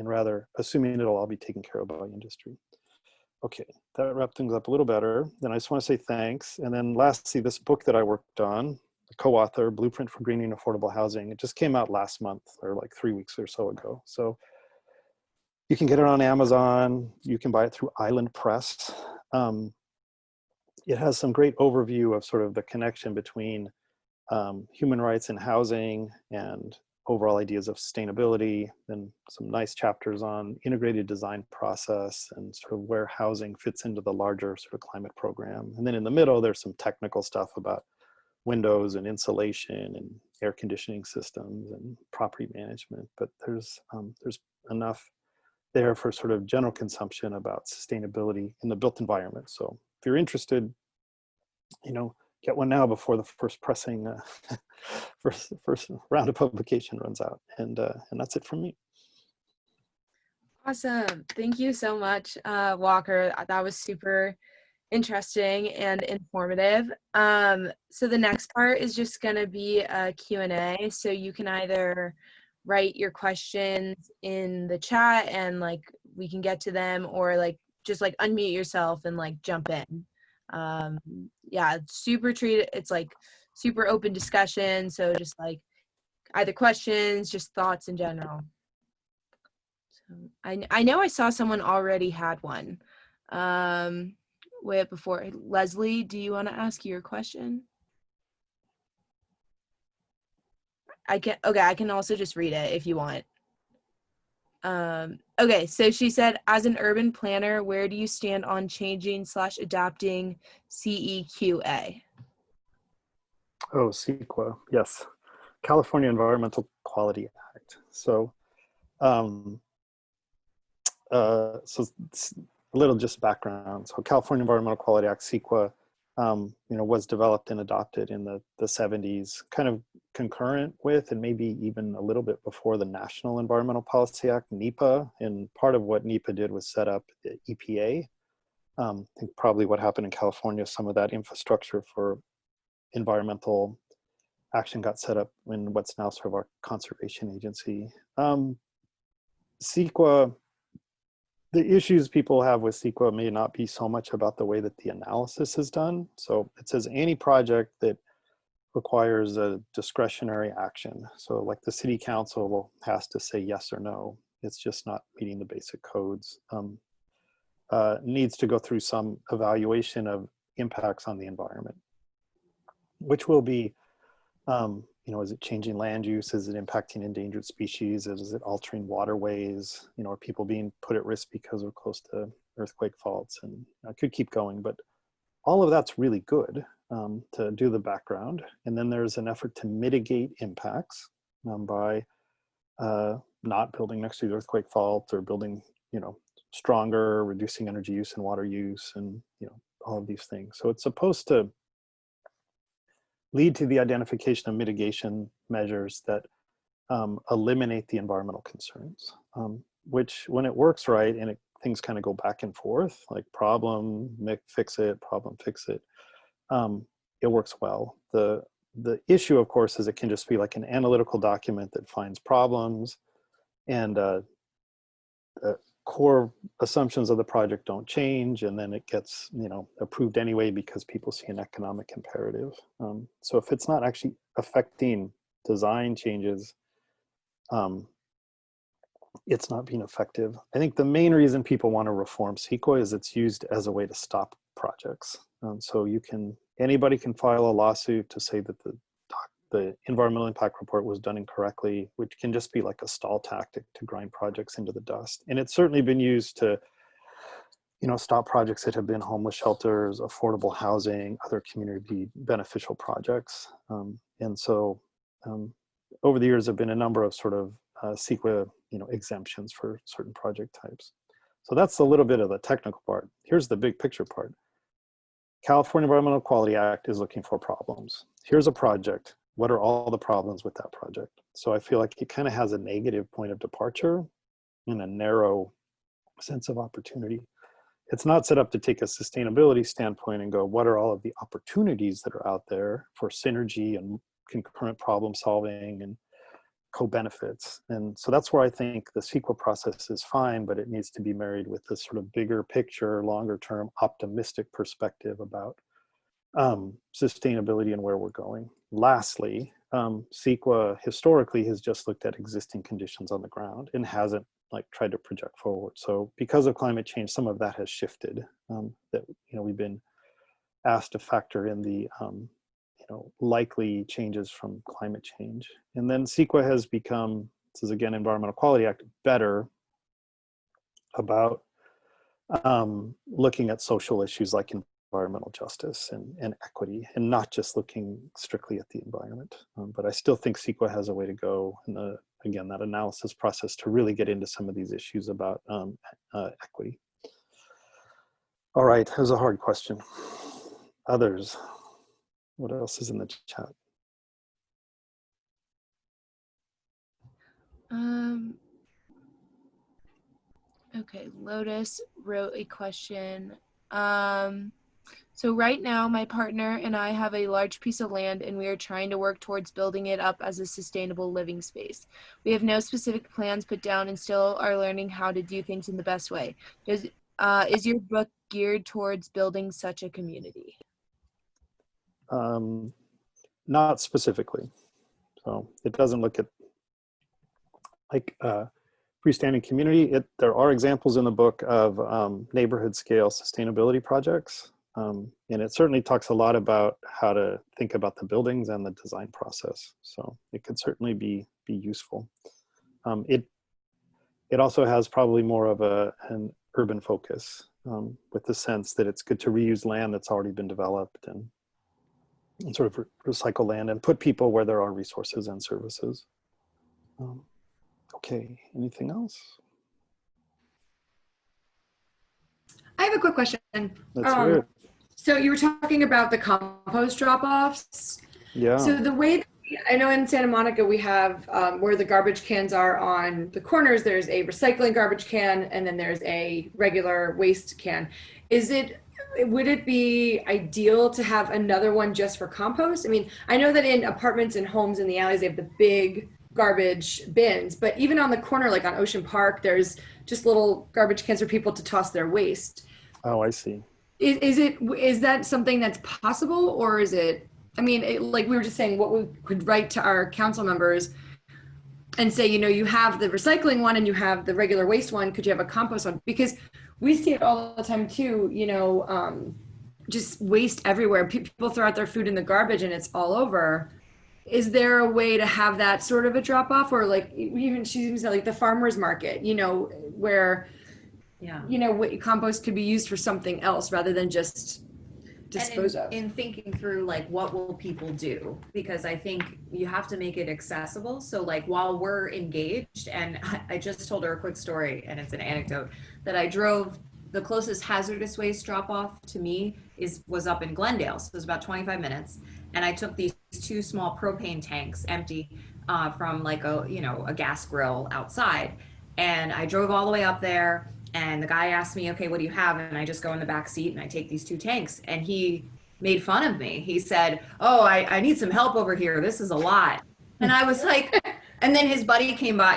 rather assuming it'll all be taken care of by industry. Okay, that wrapped things up a little better. Then I just want to say thanks. And then lastly, this book that I worked on, the co-author, Blueprint for Greening Affordable Housing, it just came out last month, or like 3 weeks or so ago. So you can get it on Amazon. You can buy it through Island Press. It has some great overview of sort of the connection between human rights and housing and overall ideas of sustainability, and some nice chapters on integrated design process and sort of where housing fits into the larger sort of climate program. And then in the middle, there's some technical stuff about windows and insulation and air conditioning systems and property management. But there's enough there for sort of general consumption about sustainability in the built environment. So if you're interested, you know, get one now before the first pressing, first round of publication runs out. And that's it from me. Awesome. Thank you so much, Walker. That was super interesting and informative. So the next part is just going to be a Q&A. So you can either write your questions in the chat and like we can get to them, or like just like unmute yourself and like jump in. Yeah, it's like super open discussion. So just like either questions, just thoughts in general. So I know I saw someone already had one. Way before. Leslie, do you want to ask your question? I can also just read it if you want. Okay, so she said, as an urban planner, where do you stand on changing/adapting CEQA? Oh, CEQA, yes. California Environmental Quality Act. So, so a little just background. So California Environmental Quality Act, CEQA, you know, was developed and adopted in the 70s, kind of concurrent with, and maybe even a little bit before, the National Environmental Policy Act, NEPA. And part of what NEPA did was set up the EPA. I think probably what happened in California, some of that infrastructure for environmental action got set up in what's now sort of our conservation agency. CEQA, the issues people have with CEQA may not be so much about the way that the analysis is done. So it says any project that requires a discretionary action. So like the city council has to say yes or no. It's just not meeting the basic codes. Needs to go through some evaluation of impacts on the environment, which will be, you know, is it changing land use? Is it impacting endangered species? Is it altering waterways? You know, are people being put at risk because we're close to earthquake faults? And I could keep going, but all of that's really good to do the background. And then there's an effort to mitigate impacts by not building next to the earthquake fault, or building, you know, stronger, reducing energy use and water use, and, you know, all of these things. So it's supposed to lead to the identification of mitigation measures that eliminate the environmental concerns, which when it works right, and things kind of go back and forth, like problem, fix it, problem, fix it, it works well. The issue, of course, is it can just be like an analytical document that finds problems, and core assumptions of the project don't change, and then it gets, you know, approved anyway because people see an economic imperative. So if it's not actually affecting design changes, it's not being effective. I think the main reason people want to reform CEQA is it's used as a way to stop projects. So anybody can file a lawsuit to say that the environmental impact report was done incorrectly, which can just be like a stall tactic to grind projects into the dust. And it's certainly been used to, stop projects that have been homeless shelters, affordable housing, other community beneficial projects. And so over the years, there have been a number of sort of CEQA, exemptions for certain project types. So that's a little bit of the technical part. Here's the big picture part. California Environmental Quality Act is looking for problems. Here's a project. What are all the problems with that project? So I feel like it kind of has a negative point of departure and a narrow sense of opportunity. It's not set up to take a sustainability standpoint and go, what are all of the opportunities that are out there for synergy and concurrent problem solving and co-benefits? And so that's where I think the CEQA process is fine, but it needs to be married with this sort of bigger picture, longer term, optimistic perspective about sustainability and where we're going. Lastly, CEQA historically has just looked at existing conditions on the ground and hasn't tried to project forward. So because of climate change, some of that has shifted, that we've been asked to factor in the likely changes from climate change. And then CEQA has become, this is again Environmental Quality Act, better about looking at social issues like environmental justice and equity, and not just looking strictly at the environment. But I still think CEQA has a way to go in that analysis process to really get into some of these issues about equity. All right, that was a hard question. Others? What else is in the chat? Okay, Lotus wrote a question. So right now, my partner and I have a large piece of land and we are trying to work towards building it up as a sustainable living space. We have no specific plans put down and still are learning how to do things in the best way. Is your book geared towards building such a community? Not specifically. So it doesn't look at freestanding community. There are examples in the book of neighborhood scale sustainability projects. And it certainly talks a lot about how to think about the buildings and the design process. So it could certainly be useful. It also has probably more of an urban focus, with the sense that it's good to reuse land that's already been developed and sort of recycle land and put people where there are resources and services. Okay, anything else? I have a quick question. Let's hear it. So you were talking about the compost drop-offs. Yeah. So the way that I know in Santa Monica we have where the garbage cans are on the corners, there's a recycling garbage can and then there's a regular waste can. Would it be ideal to have another one just for compost? I mean, I know that in apartments and homes in the alleys, they have the big garbage bins, but even on the corner, like on Ocean Park, there's just little garbage cans for people to toss their waste. Oh, I see. Is that something that's possible, or is it, I mean, like we were just saying, what we could write to our council members and say, you have the recycling one and you have the regular waste one, could you have a compost one? Because we see it all the time too, just waste everywhere. People throw out their food in the garbage and it's all over. Is there a way to have that sort of a drop off, or like even she even said like the farmer's market, where compost could be used for something else rather than just dispose of. In thinking through like what will people do, because I think you have to make it accessible. So like while we're engaged, and I just told her a quick story, and it's an anecdote, that I drove the closest hazardous waste drop off to me was up in Glendale, so it was about 25 minutes, and I took these 2 small propane tanks empty from like a gas grill outside, and I drove all the way up there. And the guy asked me, okay, what do you have? And I just go in the back seat and I take these 2 tanks. And he made fun of me. He said, oh, I need some help over here. This is a lot. And I was like, and then his buddy came by,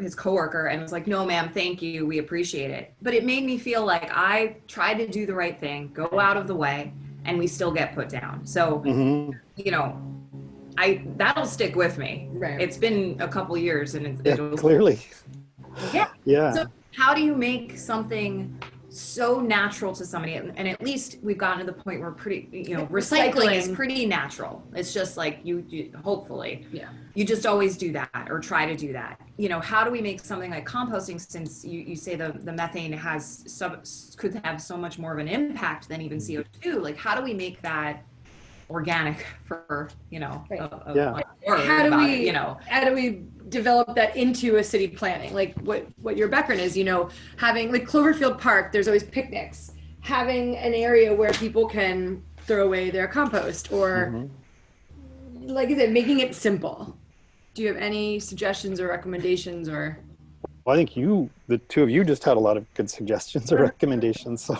his coworker, and was like, no, ma'am, thank you. We appreciate it. But it made me feel like I tried to do the right thing, go out of the way, and we still get put down. So, that'll stick with me. Right. It's been a couple years, and it'll clearly. Yeah. Yeah. So how do you make something so natural to somebody? And at least we've gotten to the point where recycling is pretty natural. It's just like you hopefully, you just always do that or try to do that. How do we make something like composting, since you say the methane could have so much more of an impact than even CO2? Like, how do we make that organic for, Yeah. How do we develop that into a city planning? Like what your background is, having like Cloverfield Park, there's always picnics, having an area where people can throw away their compost, or like I said, making it simple. Do you have any suggestions or recommendations? Or Well, I think the two of you just had a lot of good suggestions or recommendations. So,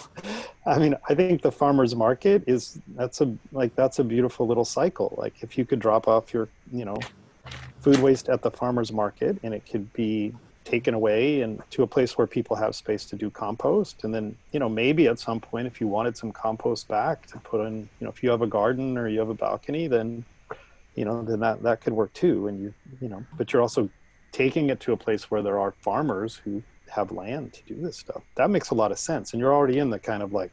I mean, I think the farmer's market that's a beautiful little cycle. Like, if you could drop off your, food waste at the farmer's market, and it could be taken away and to a place where people have space to do compost. And then, maybe at some point, if you wanted some compost back to put in, if you have a garden or you have a balcony, then, then that could work too. And but you're also taking it to a place where there are farmers who have land to do this stuff. That makes a lot of sense. And you're already in the kind of like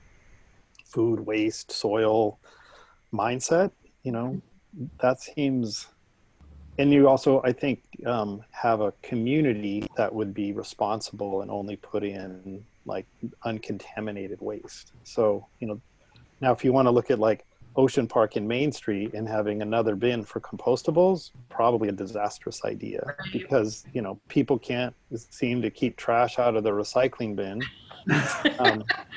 food waste, soil mindset, that seems, and you also, I think, have a community that would be responsible and only put in like uncontaminated waste. So, now if you want to look at like Ocean Park in Main Street and having another bin for compostables, probably a disastrous idea, because people can't seem to keep trash out of the recycling bin,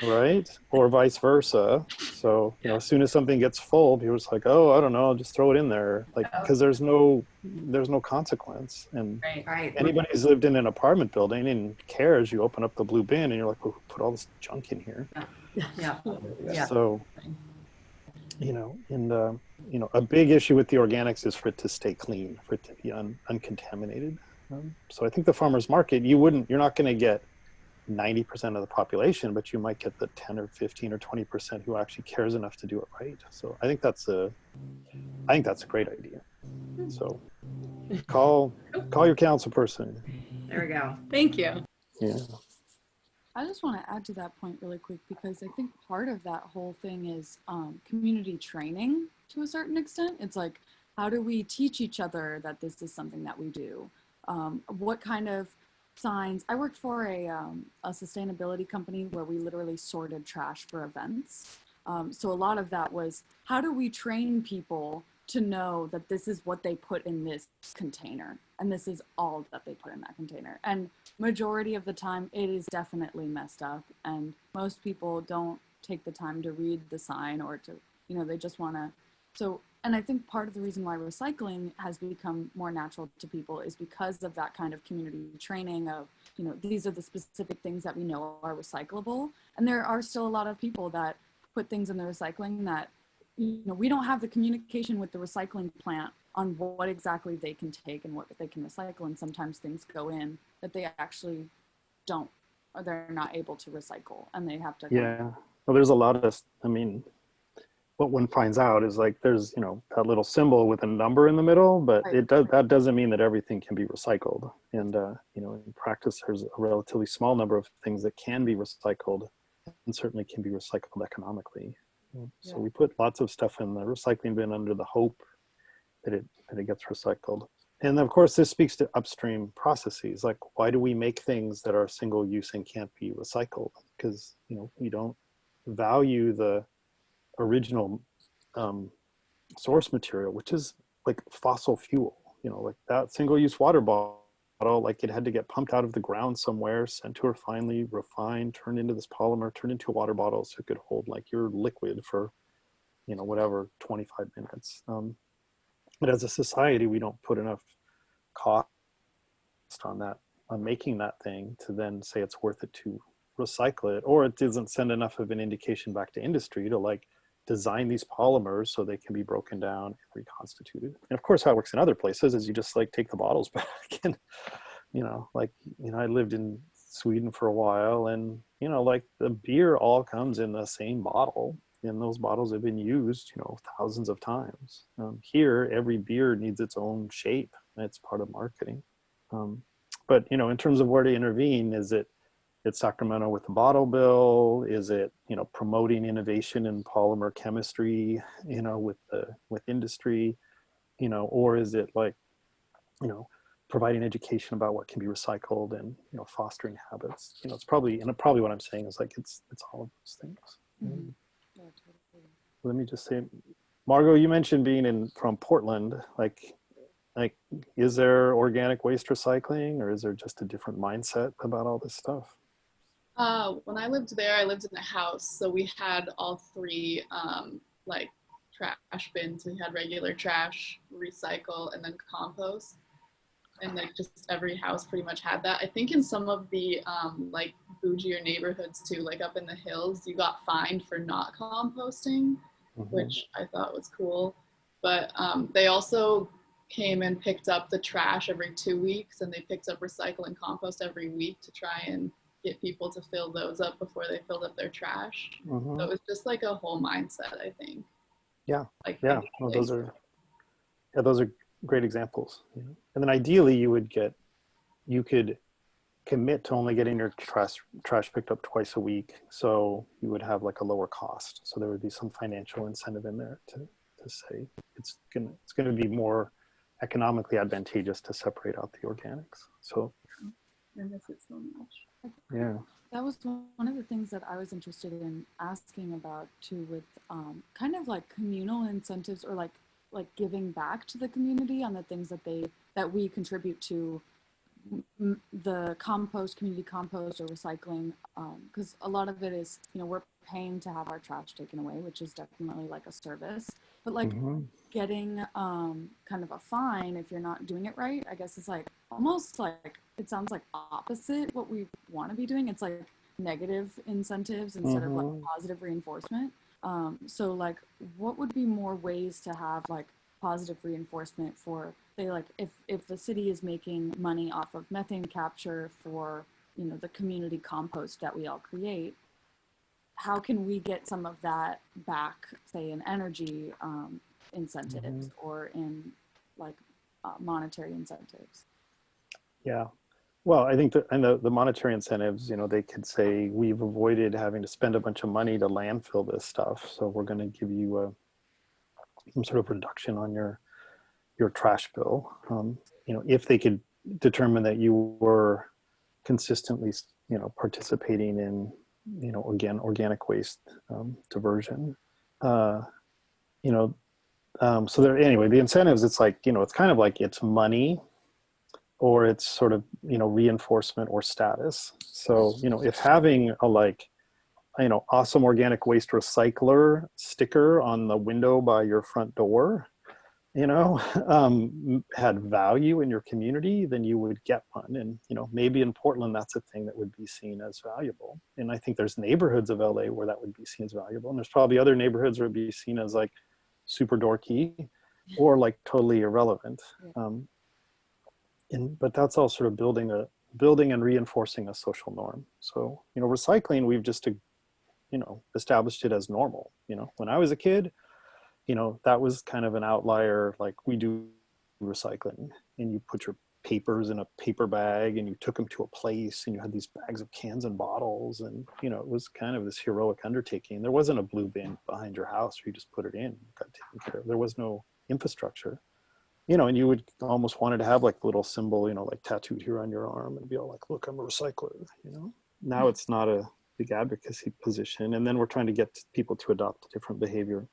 right? Or vice versa. So as soon as something gets full, people are just like, oh, I don't know, I'll just throw it in there, like, because there's no consequence. And anybody who's lived in an apartment building and cares, you open up the blue bin and you're like, oh, put all this junk in here. So a big issue with the organics is for it to stay clean, for it to be uncontaminated. So I think the farmer's market, you're not going to get 90% of the population, but you might get the 10 or 15 or 20% who actually cares enough to do it right. So I think that's a great idea. So call your council person. There we go. Thank you. Yeah. I just want to add to that point really quick, because I think part of that whole thing is community training to a certain extent. It's like, how do we teach each other that this is something that we do? What kind of signs? I worked for a sustainability company where we literally sorted trash for events. So a lot of that was, how do we train people to know that this is what they put in this container, and this is all that they put in that container? And majority of the time it is definitely messed up, and most people don't take the time to read the sign, or to, they just want to. So, and I think part of the reason why recycling has become more natural to people is because of that kind of community training of, these are the specific things that we know are recyclable. And there are still a lot of people that put things in the recycling that, we don't have the communication with the recycling plant on what exactly they can take and what they can recycle. And sometimes things go in that they actually don't, or they're not able to recycle, and they have to. Yeah. Well, there's a lot of, what one finds out is like, there's, that little symbol with a number in the middle, but that doesn't mean that everything can be recycled. And, in practice, there's a relatively small number of things that can be recycled, and certainly can be recycled economically. So we put lots of stuff in the recycling bin under the hope that it gets recycled. And of course, this speaks to upstream processes. Like, why do we make things that are single use and can't be recycled? Because, we don't value the original source material, which is like fossil fuel, like that single use water bottle, like it had to get pumped out of the ground somewhere, sent to refinery, refined, turned into this polymer, turned into a water bottle so it could hold like your liquid for, whatever, 25 minutes. But as a society, we don't put enough cost on making that thing to then say it's worth it to recycle it, or it doesn't send enough of an indication back to industry to like design these polymers so they can be broken down and reconstituted. And of course, how it works in other places is you just like take the bottles back and, I lived in Sweden for a while, and, like the beer all comes in the same bottle, and those bottles have been used, thousands of times. Here, every beer needs its own shape, and it's part of marketing. But, you know, in terms of where to intervene, it's Sacramento with the bottle bill? Is it, you know, promoting innovation in polymer chemistry, you know, with industry, you know, or is it like, you know, providing education about what can be recycled and, you know, fostering habits? You know, it's probably, and probably what I'm saying is like, it's all of those things. Mm-hmm. Yeah, totally. Let me just say, Margot, you mentioned being from Portland, like, is there organic waste recycling, or is there just a different mindset about all this stuff? When I lived there, I lived in a house, so we had all three like trash bins. We had regular trash, recycle, and then compost. And like just every house pretty much had that. I think in some of the like bougier neighborhoods too, like up in the hills, you got fined for not composting, which I thought was cool. But they also came and picked up the trash every 2 weeks, and they picked up recycle and compost every week to try and get people to fill those up before they filled up their trash. So it was just like a whole mindset, I think. Yeah. Like, Yeah. Well, those are great examples. You know? And then ideally you could commit to only getting your trash picked up twice a week. So you would have like a lower cost. So there would be some financial incentive in there to say it's gonna be more economically advantageous to separate out the organics. So I miss it so much. yeah. That was one of the things that I was interested in asking about too, with kind of like communal incentives, or like giving back to the community on the things that we contribute to, the community compost or recycling, because a lot of it is, you know, we're paying to have our trash taken away, which is definitely like a service, but like getting kind of a fine if you're not doing it right, I guess is like almost like, it sounds like opposite what we want to be doing. It's like negative incentives instead of like positive reinforcement. So like, what would be more ways to have like positive reinforcement for, say, like if the city is making money off of methane capture for, you know, the community compost that we all create, how can we get some of that back, say in energy incentives or in like monetary incentives? Yeah. Well, I think the monetary incentives, you know, they could say we've avoided having to spend a bunch of money to landfill this stuff, so we're going to give you some sort of reduction on your trash bill. You know, if they could determine that you were consistently, you know, participating in, you know, again, organic waste diversion. You know, so there. Anyway, the incentives, it's like, you know, it's kind of like it's money, or it's sort of, you know, reinforcement or status. So, you know, if having a like, you know, awesome organic waste recycler sticker on the window by your front door, you know, had value in your community, then you would get one. And, you know, maybe in Portland, that's a thing that would be seen as valuable. And I think there's neighborhoods of LA where that would be seen as valuable. And there's probably other neighborhoods where it would be seen as like super dorky or like totally irrelevant. But that's all sort of building and reinforcing a social norm. So, you know, recycling, we've just, you know, established it as normal. You know, when I was a kid, you know, that was kind of an outlier. Like, we do recycling, and you put your papers in a paper bag and you took them to a place, and you had these bags of cans and bottles, and, you know, it was kind of this heroic undertaking. There wasn't a blue bin behind your house where you just put it in, got taken care of. There was no infrastructure, you know, and you would almost wanted to have like a little symbol, you know, like tattooed here on your arm, and be all like, look, I'm a recycler, you know. Now it's not a big advocacy position, and then we're trying to get people to adopt a different behavior.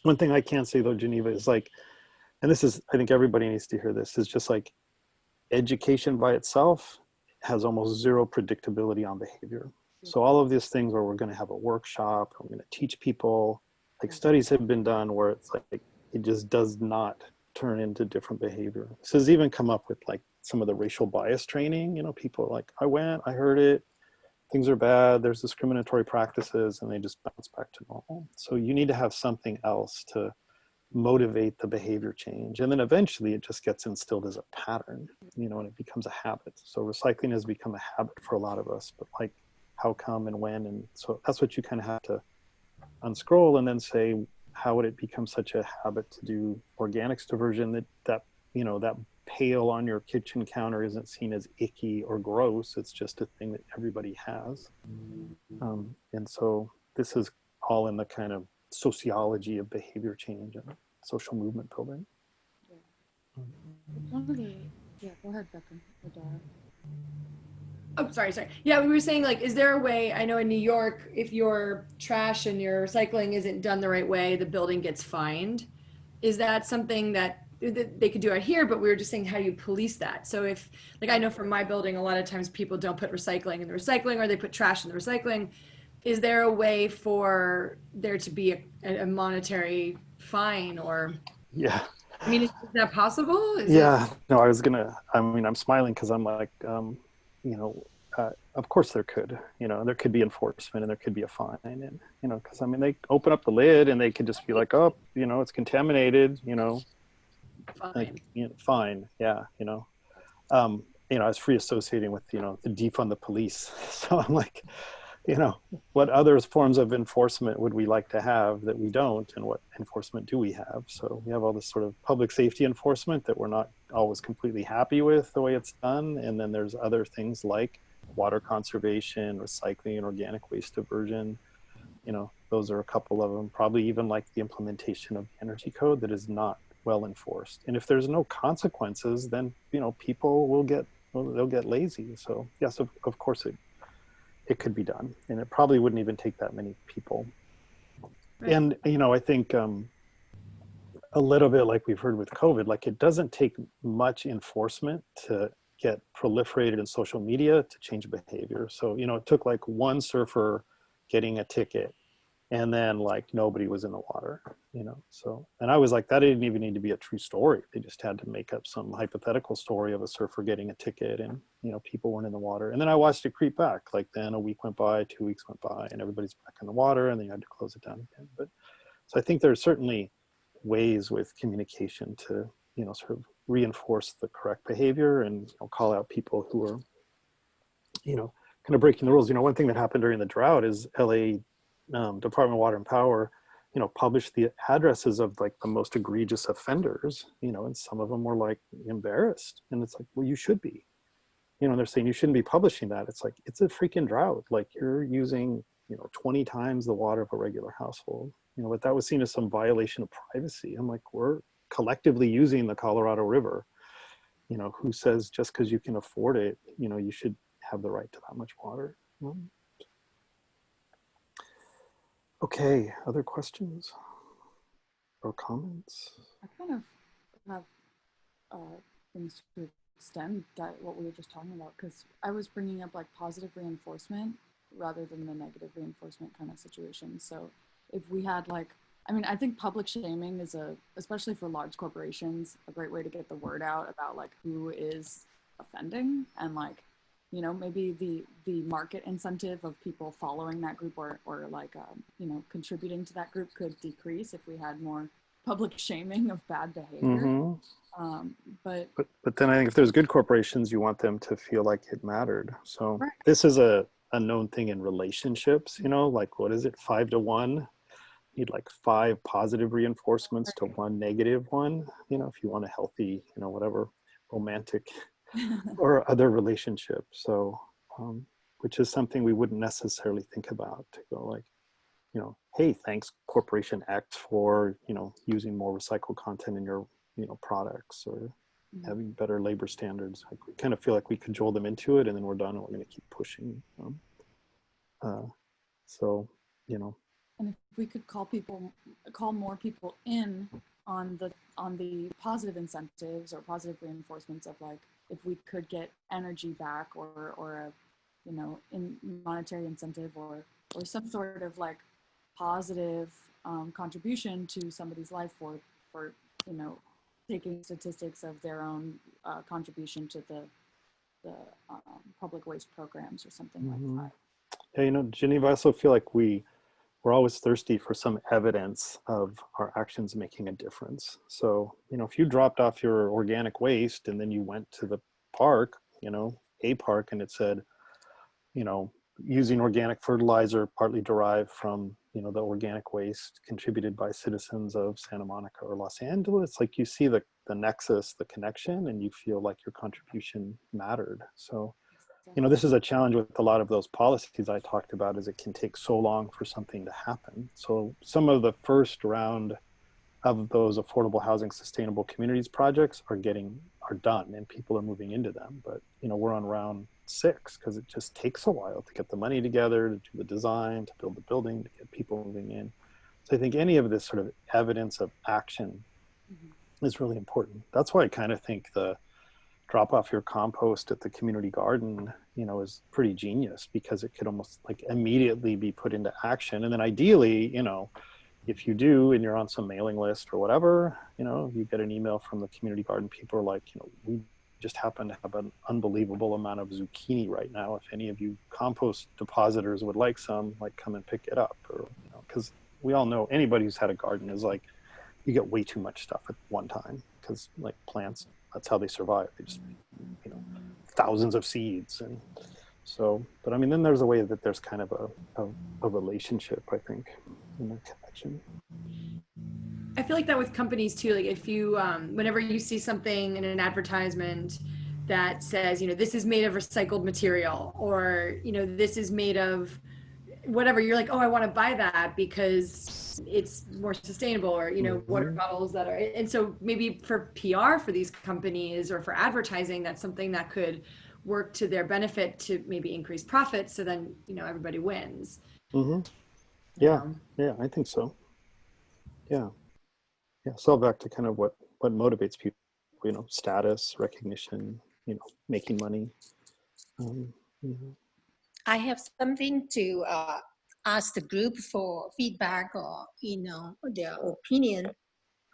One thing I can say though, Geneva, is like, and this is, I think everybody needs to hear this, is just like education by itself has almost zero predictability on behavior. So all of these things where we're going to have a workshop, we're going to teach people, like studies have been done where it's like, it just does not turn into different behavior. This has even come up with like some of the racial bias training, you know, people are like, I heard it, things are bad, there's discriminatory practices, and they just bounce back to normal. So you need to have something else to motivate the behavior change. And then eventually it just gets instilled as a pattern, you know, and it becomes a habit. So recycling has become a habit for a lot of us, but like how come and when? And so that's what you kind of have to unscroll and then say, how would it become such a habit to do organics diversion that you know, that pail on your kitchen counter isn't seen as icky or gross. It's just a thing that everybody has. And so this is all in the kind of sociology of behavior change and social movement building. One of the, yeah, go ahead, Becca or Dara. Oh, sorry. Yeah, we were saying, like, is there a way, I know in New York, if your trash and your recycling isn't done the right way, the building gets fined. Is that something that they could do out here? But we were just saying, how do you police that? So if, like, I know from my building, a lot of times people don't put recycling in the recycling, or they put trash in the recycling. Is there a way for there to be a monetary fine, or? Yeah. I mean, is that possible? Yeah, no, I mean, I'm smiling because I'm like, you know, of course there could, you know, there could be enforcement and there could be a fine. And, you know, because I mean, they open up the lid and they could just be like, oh, you know, it's contaminated, you know, like, you know, fine. Yeah. You know, I was free associating with, you know, the defund the police. So I'm like, you know, what other forms of enforcement would we like to have that we don't, and what enforcement do we have? So we have all this sort of public safety enforcement that we're not always completely happy with the way it's done. And then there's other things like water conservation, recycling, and organic waste diversion. You know, those are a couple of them. Probably even like the implementation of the energy code that is not well enforced. And if there's no consequences, then, you know, people will they'll get lazy. So yes, of course it could be done, and it probably wouldn't even take that many people. Right. And, you know, I think a little bit like we've heard with COVID, like it doesn't take much enforcement to get proliferated in social media to change behavior. So, you know, it took like one surfer getting a ticket, and then like nobody was in the water, you know. So, and I was like, that didn't even need to be a true story. They just had to make up some hypothetical story of a surfer getting a ticket, and, you know, people weren't in the water. And then I watched it creep back. Like then a week went by, 2 weeks went by, and everybody's back in the water, and then you had to close it down again. But so I think there's certainly ways with communication to, you know, sort of reinforce the correct behavior and, you know, call out people who are, you know, kind of breaking the rules. You know, one thing that happened during the drought is LA Department of Water and Power, you know, published the addresses of like the most egregious offenders, you know, and some of them were like embarrassed. And it's like, well, you should be, you know, they're saying you shouldn't be publishing that. It's like, it's a freaking drought. Like you're using, you know, 20 times the water of a regular household, you know, but that was seen as some violation of privacy. I'm like, we're collectively using the Colorado River, you know, who says just because you can afford it, you know, you should have the right to that much water. Okay, other questions or comments? I kind of have things to extend that what we were just talking about, because I was bringing up like positive reinforcement rather than the negative reinforcement kind of situation. So if we had like, I mean, I think public shaming is especially for large corporations, a great way to get the word out about like who is offending, and like, you know, maybe the market incentive of people following that group or like, you know, contributing to that group could decrease if we had more public shaming of bad behavior. Mm-hmm. But then I think if there's good corporations, you want them to feel like it mattered. So right. This is a known thing in relationships, you know, like what is it, 5 to 1? You need like 5 positive reinforcements to 1 negative one, you know, if you want a healthy, you know, whatever romantic or other relationship. So, which is something we wouldn't necessarily think about, to go like, you know, hey, thanks Corporation X for, you know, using more recycled content in your, you know, products, or having better labor standards. Like we kind of feel like we cajole them into it, and then we're done, and we're going to keep pushing. So, you know. And if we could call more people in on the positive incentives or positive reinforcements of like, if we could get energy back, or a, you know, in monetary incentive, or some sort of like positive contribution to somebody's life for, you know, taking statistics of their own contribution to the public waste programs or something like that. Yeah, you know, Geneva, I also feel like we're always thirsty for some evidence of our actions making a difference. So, you know, if you dropped off your organic waste and then you went to the park, you know, a park, and it said, you know, using organic fertilizer partly derived from, you know, the organic waste contributed by citizens of Santa Monica or Los Angeles. Like you see the nexus, the connection, and you feel like your contribution mattered. So, you know, this is a challenge with a lot of those policies I talked about, is it can take so long for something to happen. So some of the first round of those affordable housing sustainable communities projects are done and people are moving into them. But, you know, we're on round 6 because it just takes a while to get the money together, to do the design, to build the building, to get people moving in. So I think any of this sort of evidence of action is really important. That's why I kind of think the drop off your compost at the community garden, you know, is pretty genius, because it could almost like immediately be put into action. And then ideally, you know, if you do and you're on some mailing list or whatever, you know, you get an email from the community garden people are like, you know, we just happen to have an unbelievable amount of zucchini right now. If any of you compost depositors would like some, like come and pick it up. Or, you know, because we all know anybody who's had a garden is like, you get way too much stuff at one time, because like plants, that's how they survive. They just, you know, thousands of seeds. And so, but I mean, then there's a way that there's kind of a relationship, I think, in the connection. I feel like that with companies too. Like if you, whenever you see something in an advertisement that says, you know, this is made of recycled material, or, you know, this is made of whatever, you're like, oh, I want to buy that because it's more sustainable, or, you know, water bottles that are, and so maybe for PR for these companies or for advertising, that's something that could work to their benefit to maybe increase profits. So then, you know, everybody wins. Yeah, yeah, I think so. Yeah. Yeah, so back to kind of what motivates people, you know, status, recognition, you know, making money. I have something to ask the group for feedback or, you know, their opinion.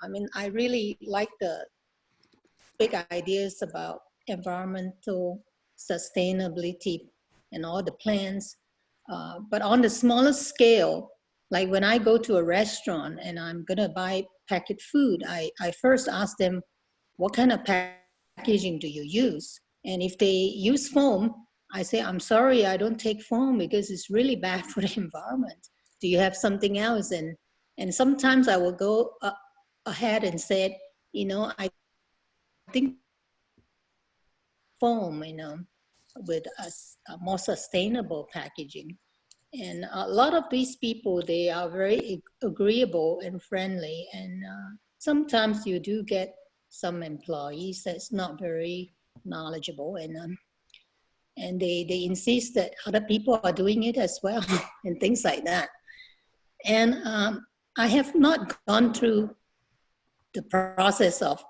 I mean, I really like the big ideas about environmental sustainability and all the plans. But on the smaller scale, like when I go to a restaurant and I'm gonna buy packet food, I first ask them, what kind of packaging do you use? And if they use foam, I say, I'm sorry, I don't take foam because it's really bad for the environment. Do you have something else? And sometimes I will go ahead and say, you know, I think foam, you know, with a more sustainable packaging. And a lot of these people, they are very agreeable and friendly. And sometimes you do get some employees that's not very knowledgeable, and they insist that other people are doing it as well and things like that. And I have not gone through the process of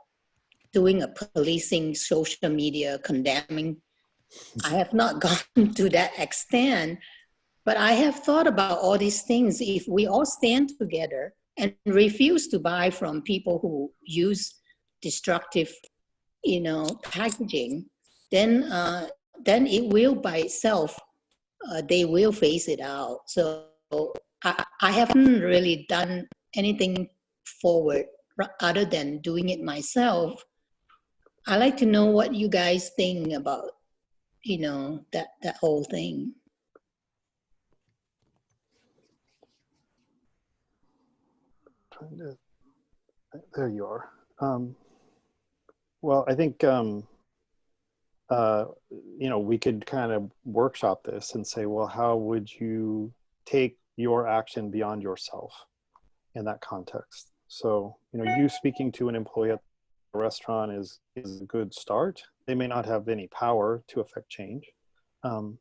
doing a policing social media, condemning. I have not gone to that extent, but I have thought about all these things. If we all stand together and refuse to buy from people who use destructive, you know, packaging, then it will by itself, they will phase it out. So I haven't really done anything forward other than doing it myself. I like to know what you guys think about, you know, that whole thing. There you are. Well, I think, you know, we could kind of workshop this and say, well, how would you take your action beyond yourself in that context? So, you know, you speaking to an employee at the restaurant is a good start. They may not have any power to affect change. You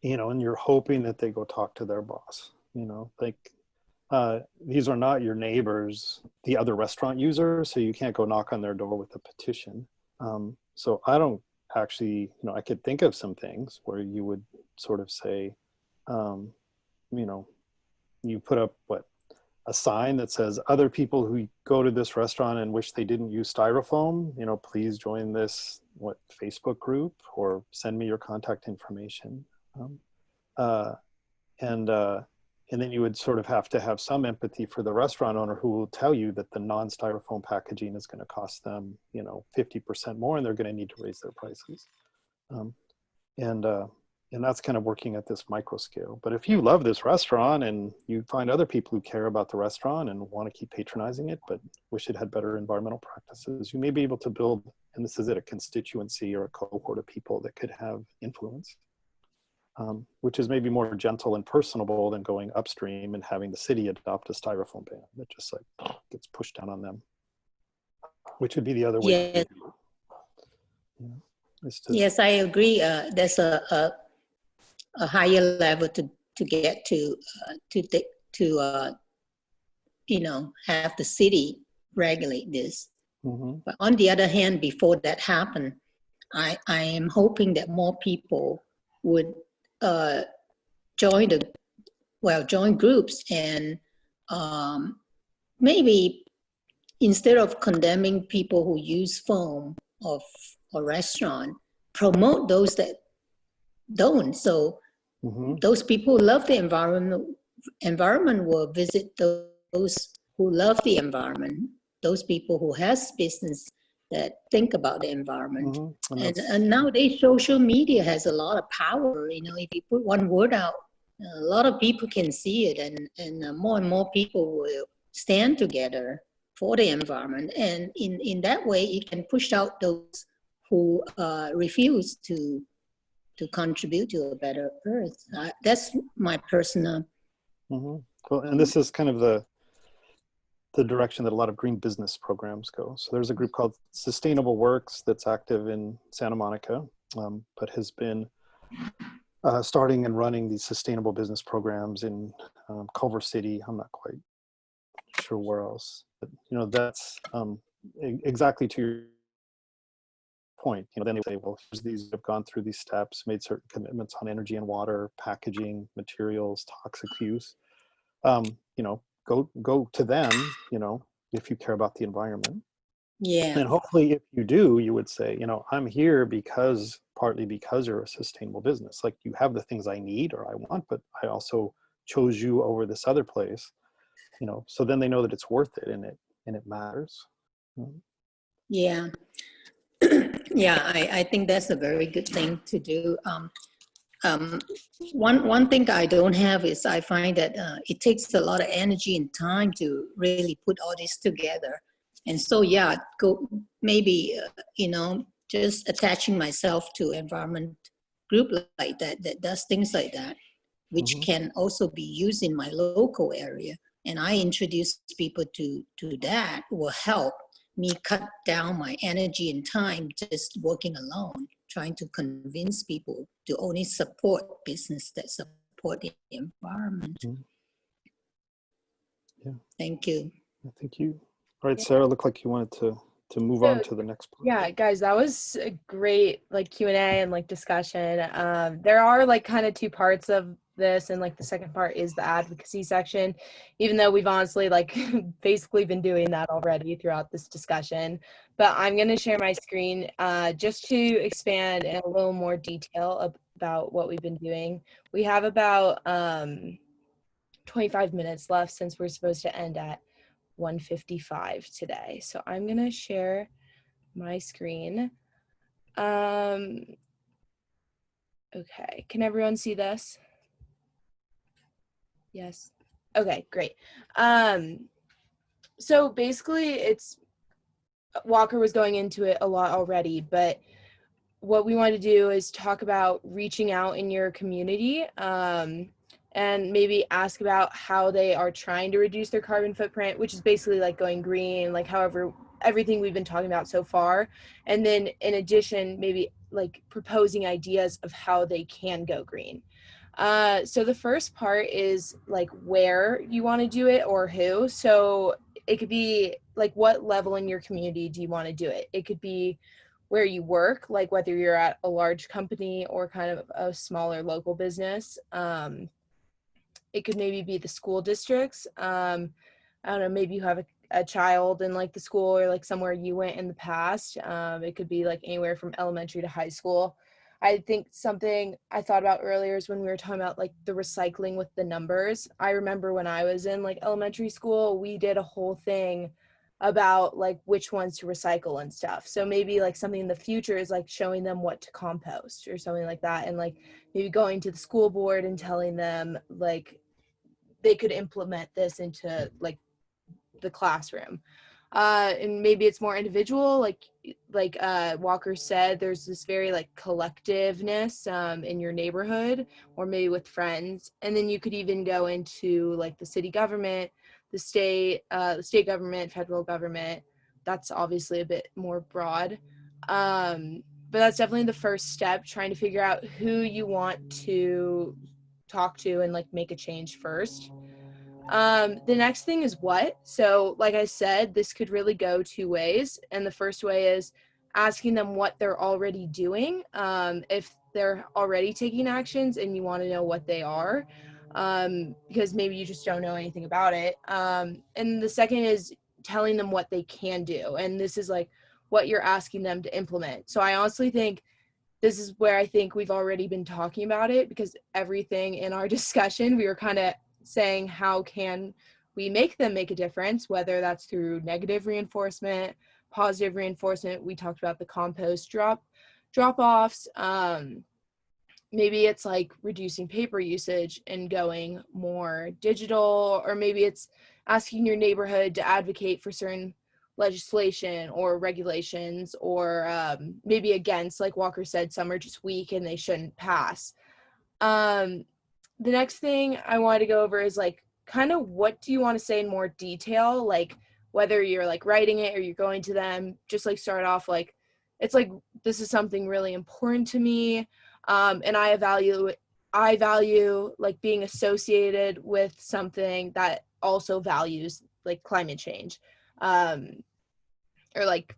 know, and you're hoping that they go talk to their boss, you know, like, these are not your neighbors, the other restaurant users, so you can't go knock on their door with a petition. So I don't actually, you know, I could think of some things where you would sort of say, you know, you put up a sign that says, other people who go to this restaurant and wish they didn't use styrofoam, you know, please join this Facebook group or send me your contact information. And then you would sort of have to have some empathy for the restaurant owner who will tell you that the non-styrofoam packaging is going to cost them, you know, 50% more, and they're going to need to raise their prices. And that's kind of working at this micro scale. But if you love this restaurant and you find other people who care about the restaurant and want to keep patronizing it, but wish it had better environmental practices, you may be able to build, and this is it, a constituency or a cohort of people that could have influence, which is maybe more gentle and personable than going upstream and having the city adopt a styrofoam ban that just like gets pushed down on them, which would be the other way. Yes, Yes, I agree. There's a higher level to get to you know, have the city regulate this. But on the other hand, before that happened, I am hoping that more people would join groups and maybe instead of condemning people who use foam of a restaurant, promote those that don't. So those people who love the environment will visit those who love the environment, those people who has business that think about the environment. And nowadays social media has a lot of power. You know, if you put one word out, a lot of people can see it, and more people will stand together for the environment. And in that way, it can push out those who refuse to contribute to a better earth. That's my personal. Well, and this is kind of the direction that a lot of green business programs go. So there's a group called Sustainable Works that's active in Santa Monica, but has been starting and running these sustainable business programs in Culver City. I'm not quite sure where else, but you know, that's exactly to your point. You know, then they say, well, here's these have gone through these steps, made certain commitments on energy and water, packaging, materials, toxic use. You know, go to them, you know, if you care about the environment. Yeah. And hopefully if you do, you would say, you know, I'm here partly because you're a sustainable business. Like, you have the things I need or I want, but I also chose you over this other place, you know, so then they know that it's worth it and it matters. Yeah. Yeah, I think that's a very good thing to do. One thing I don't have is I find that it takes a lot of energy and time to really put all this together. And so, yeah, maybe, you know, just attaching myself to environment group like that does things like that, which can also be used in my local area. And I introduce people to that will help me cut down my energy and time just working alone, trying to convince people to only support business that support the environment. Yeah. Thank you. Thank you. All right, Sarah, looked like you wanted to move on to the next part. Yeah, guys, that was a great like Q&A and like discussion. There are like kind of two parts of this, and like the second part is the advocacy section, even though we've honestly like basically been doing that already throughout this discussion. But I'm going to share my screen just to expand in a little more detail about what we've been doing. We have about 25 minutes left since we're supposed to end at 1:55 today. So I'm going to share my screen. Okay, can everyone see this? Yes. Okay, great. So basically Walker was going into it a lot already, but what we want to do is talk about reaching out in your community, and maybe ask about how they are trying to reduce their carbon footprint, which is basically like going green, like however everything we've been talking about so far. And then in addition, maybe like proposing ideas of how they can go green. So the first part is like where you want to do it or who. So it could be like what level in your community do you want to do it? It could be where you work, like whether you're at a large company or kind of a smaller local business. It could maybe be the school districts. I don't know, maybe you have a child in like the school or like somewhere you went in the past. It could be like anywhere from elementary to high school. I think something I thought about earlier is when we were talking about like the recycling with the numbers. I remember when I was in like elementary school, we did a whole thing about like which ones to recycle and stuff. So maybe like something in the future is like showing them what to compost or something like that, and like maybe going to the school board and telling them like they could implement this into like the classroom. And maybe it's more individual, like Walker said, there's this very like collectiveness in your neighborhood or maybe with friends. And then you could even go into like the city government, the state government, federal government. That's obviously a bit more broad. But that's definitely the first step, trying to figure out who you want to talk to and like make a change first. The next thing is what. So like I said, this could really go two ways. And the first way is asking them what they're already doing. If they're already taking actions and you want to know what they are, because maybe you just don't know anything about it. And the second is telling them what they can do. And this is like what you're asking them to implement. So I honestly think this is where I think we've already been talking about it, because everything in our discussion, we were kind of saying how can we make them make a difference, whether that's through negative reinforcement, positive reinforcement. We talked about the compost drop-offs. Maybe it's like reducing paper usage and going more digital, or maybe it's asking your neighborhood to advocate for certain legislation or regulations, or maybe against, like Walker said, some are just weak and they shouldn't pass. The next thing I wanted to go over is like kind of what do you want to say in more detail, like whether you're like writing it or you're going to them, just like start off like it's like this is something really important to me, and I value like being associated with something that also values like climate change, or like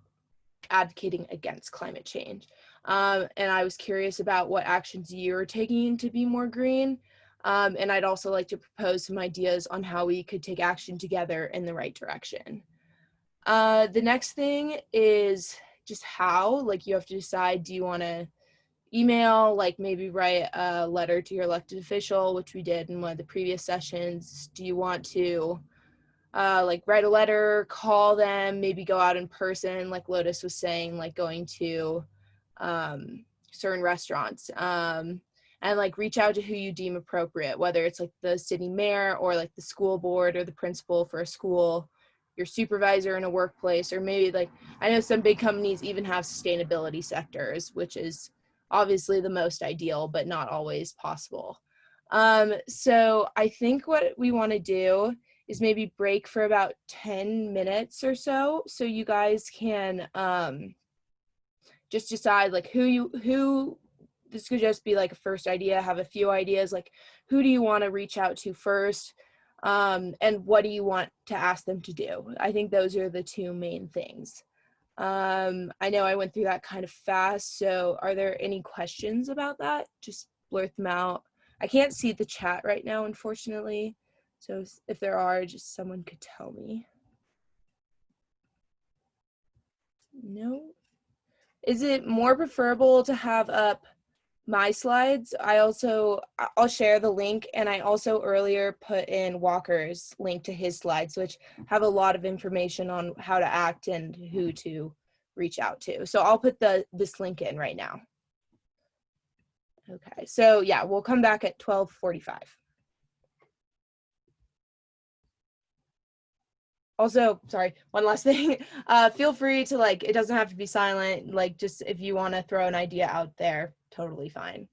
advocating against climate change. And I was curious about what actions you're taking to be more green. And I'd also like to propose some ideas on how we could take action together in the right direction. The next thing is just how, like you have to decide, do you want to email, like maybe write a letter to your elected official, which we did in one of the previous sessions? Do you want to like write a letter, call them, maybe go out in person, like Lotus was saying, like going to certain restaurants, and like reach out to who you deem appropriate, whether it's like the city mayor or like the school board or the principal for a school, your supervisor in a workplace, or maybe like I know some big companies even have sustainability sectors, which is obviously the most ideal, but not always possible. So I think what we want to do is maybe break for about 10 minutes or so you guys can just decide like who this could just be like a first idea, have a few ideas, like who do you want to reach out to first, and what do you want to ask them to do. I think those are the two main things. I know I went through that kind of fast, so are there any questions about that? Just blurt them out. I can't see the chat right now, unfortunately. So if there are, just someone could tell me. No. Is it more preferable to have up my slides? I'll share the link, and I also earlier put in Walker's link to his slides, which have a lot of information on how to act and who to reach out to. So I'll put this link in right now. Okay, so yeah, we'll come back at 12:45. Also, sorry, one last thing. Feel free to like, it doesn't have to be silent. Like just if you want to throw an idea out there, totally fine.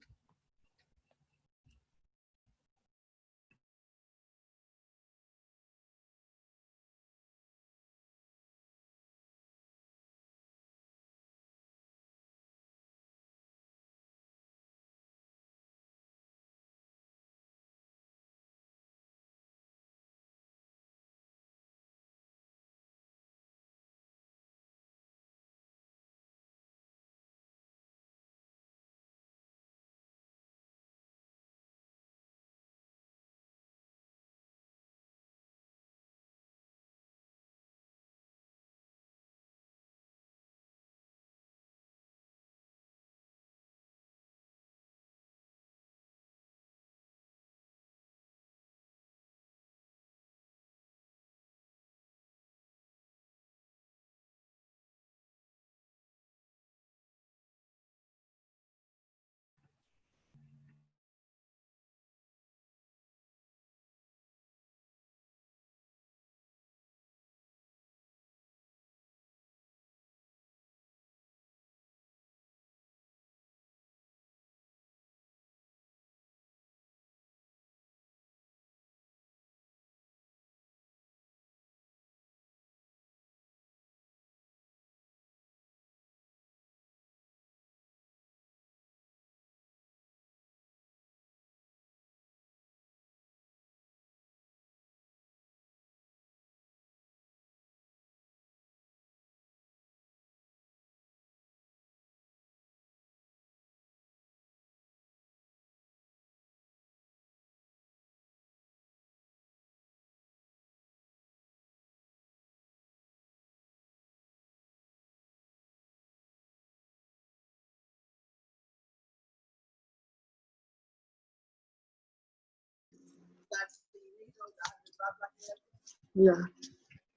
Yeah,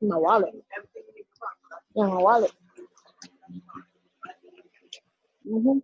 my wallet. Yeah, my wallet. Hmm.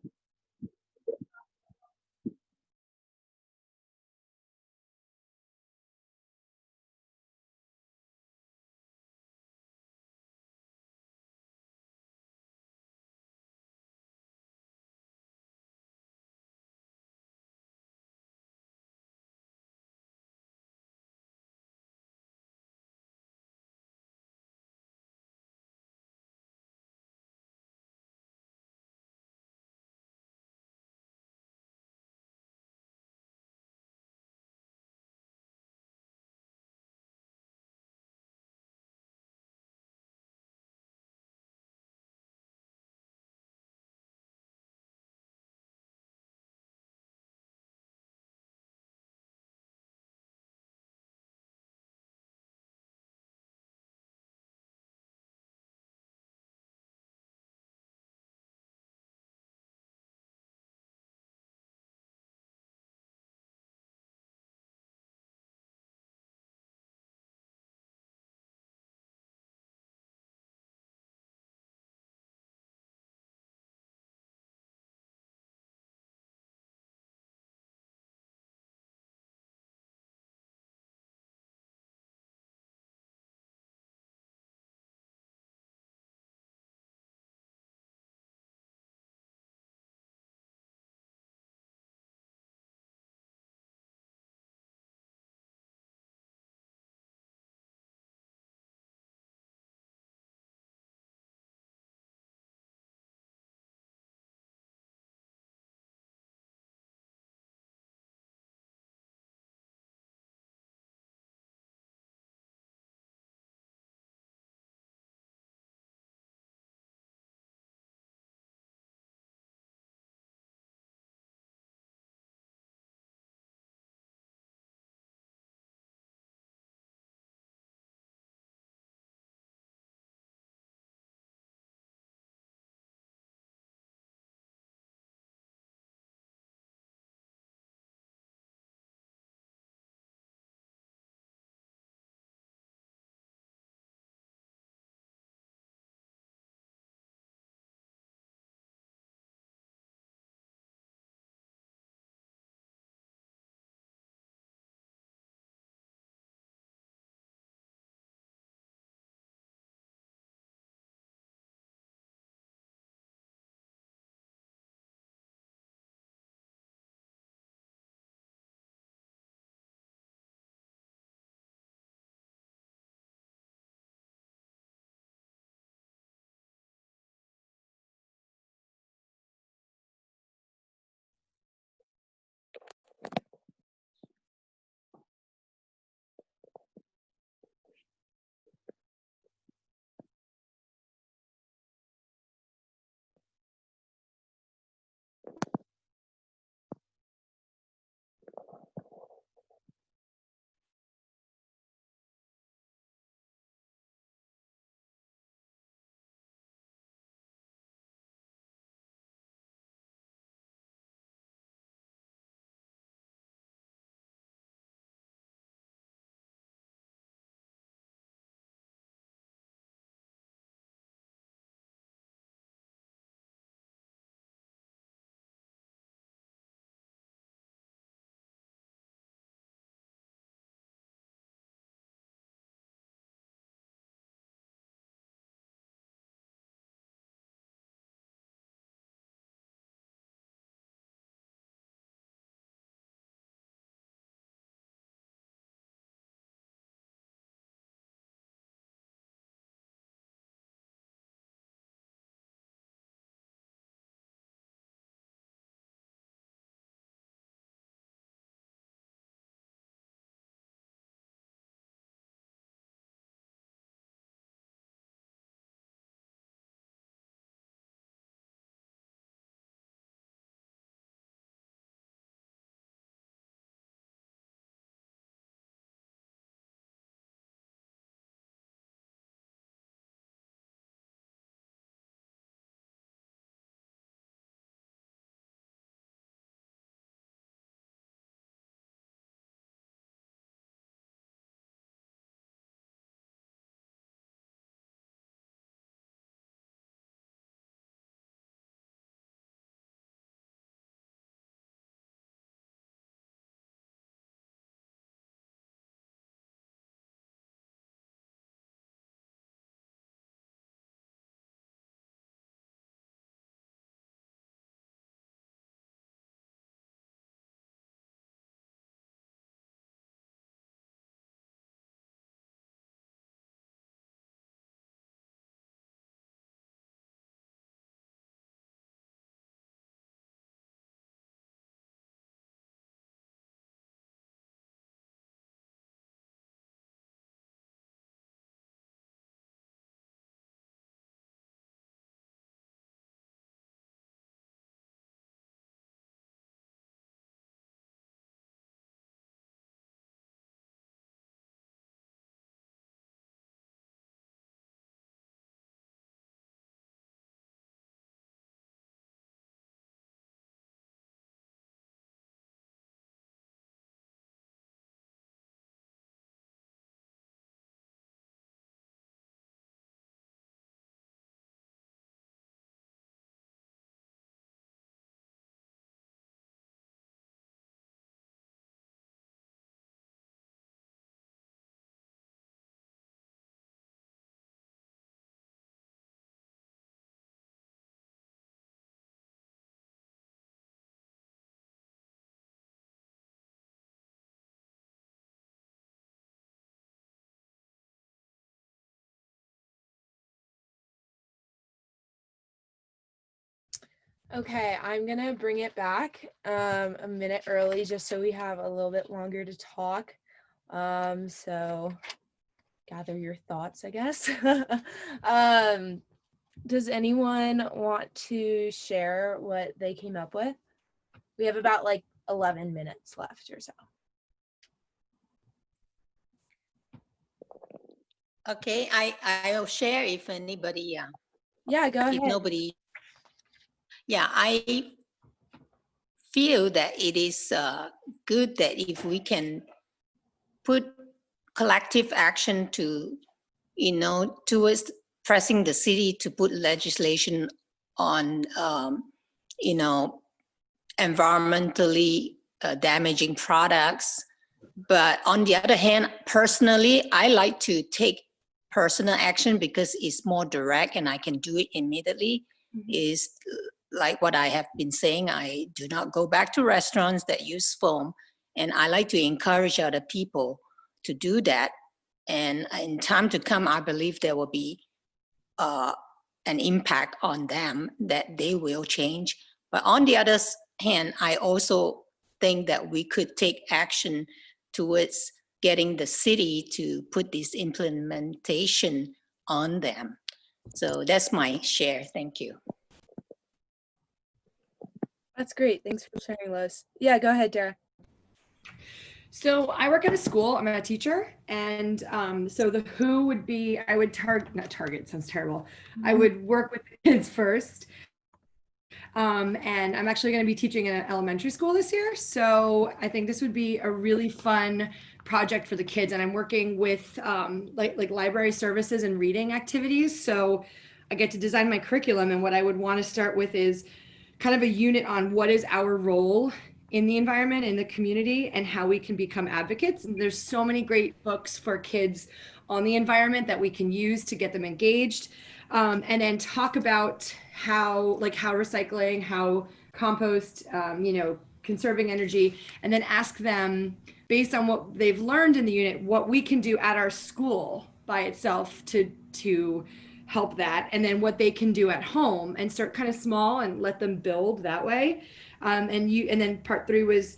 Okay, I'm gonna bring it back a minute early just so we have a little bit longer to talk. So gather your thoughts, I guess. Does anyone want to share what they came up with? We have about like 11 minutes left or so. Okay, I'll share if anybody, Yeah, go if ahead. nobody. Yeah, I feel that it is good that if we can put collective action to, towards pressing the city to put legislation on, environmentally damaging products. But on the other hand, personally, I like to take personal action because it's more direct and I can do it immediately. Is like what I have been saying, I do not go back to restaurants that use foam, and I like to encourage other people to do that. And in time to come, I believe there will be an impact on them that they will change. But on the other hand, I also think that we could take action towards getting the city to put this implementation on them. So that's my share. Thank you. That's great. Thanks for sharing, Lois. Yeah, go ahead, Dara. So I work at a school. I'm a teacher, and so the who would be, I would not target, sounds terrible. I would work with the kids first. And I'm actually going to be teaching in an elementary school this year. So I think this would be a really fun project for the kids. And I'm working with like library services and reading activities. So I get to design my curriculum. And what I would want to start with is kind of a unit on what is our role in the environment, in the community, and how we can become advocates. And there's so many great books for kids on the environment that we can use to get them engaged. And then talk about how recycling, how compost, conserving energy, and then ask them, based on what they've learned in the unit, what we can do at our school by itself to help that, and then what they can do at home, and start kind of small and let them build that way. And then part 3 was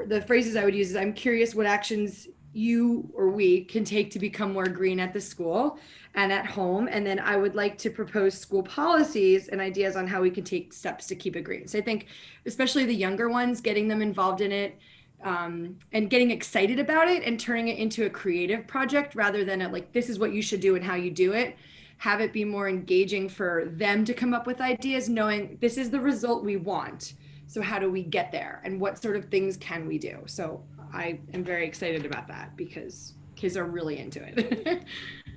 the phrases I would use is, I'm curious what actions you or we can take to become more green at the school and at home. And then I would like to propose school policies and ideas on how we can take steps to keep it green. So I think especially the younger ones, getting them involved in it, and getting excited about it and turning it into a creative project rather than this is what you should do and how you do it. Have it be more engaging for them to come up with ideas, knowing this is the result we want. So how do we get there, and what sort of things can we do? So I am very excited about that because kids are really into it.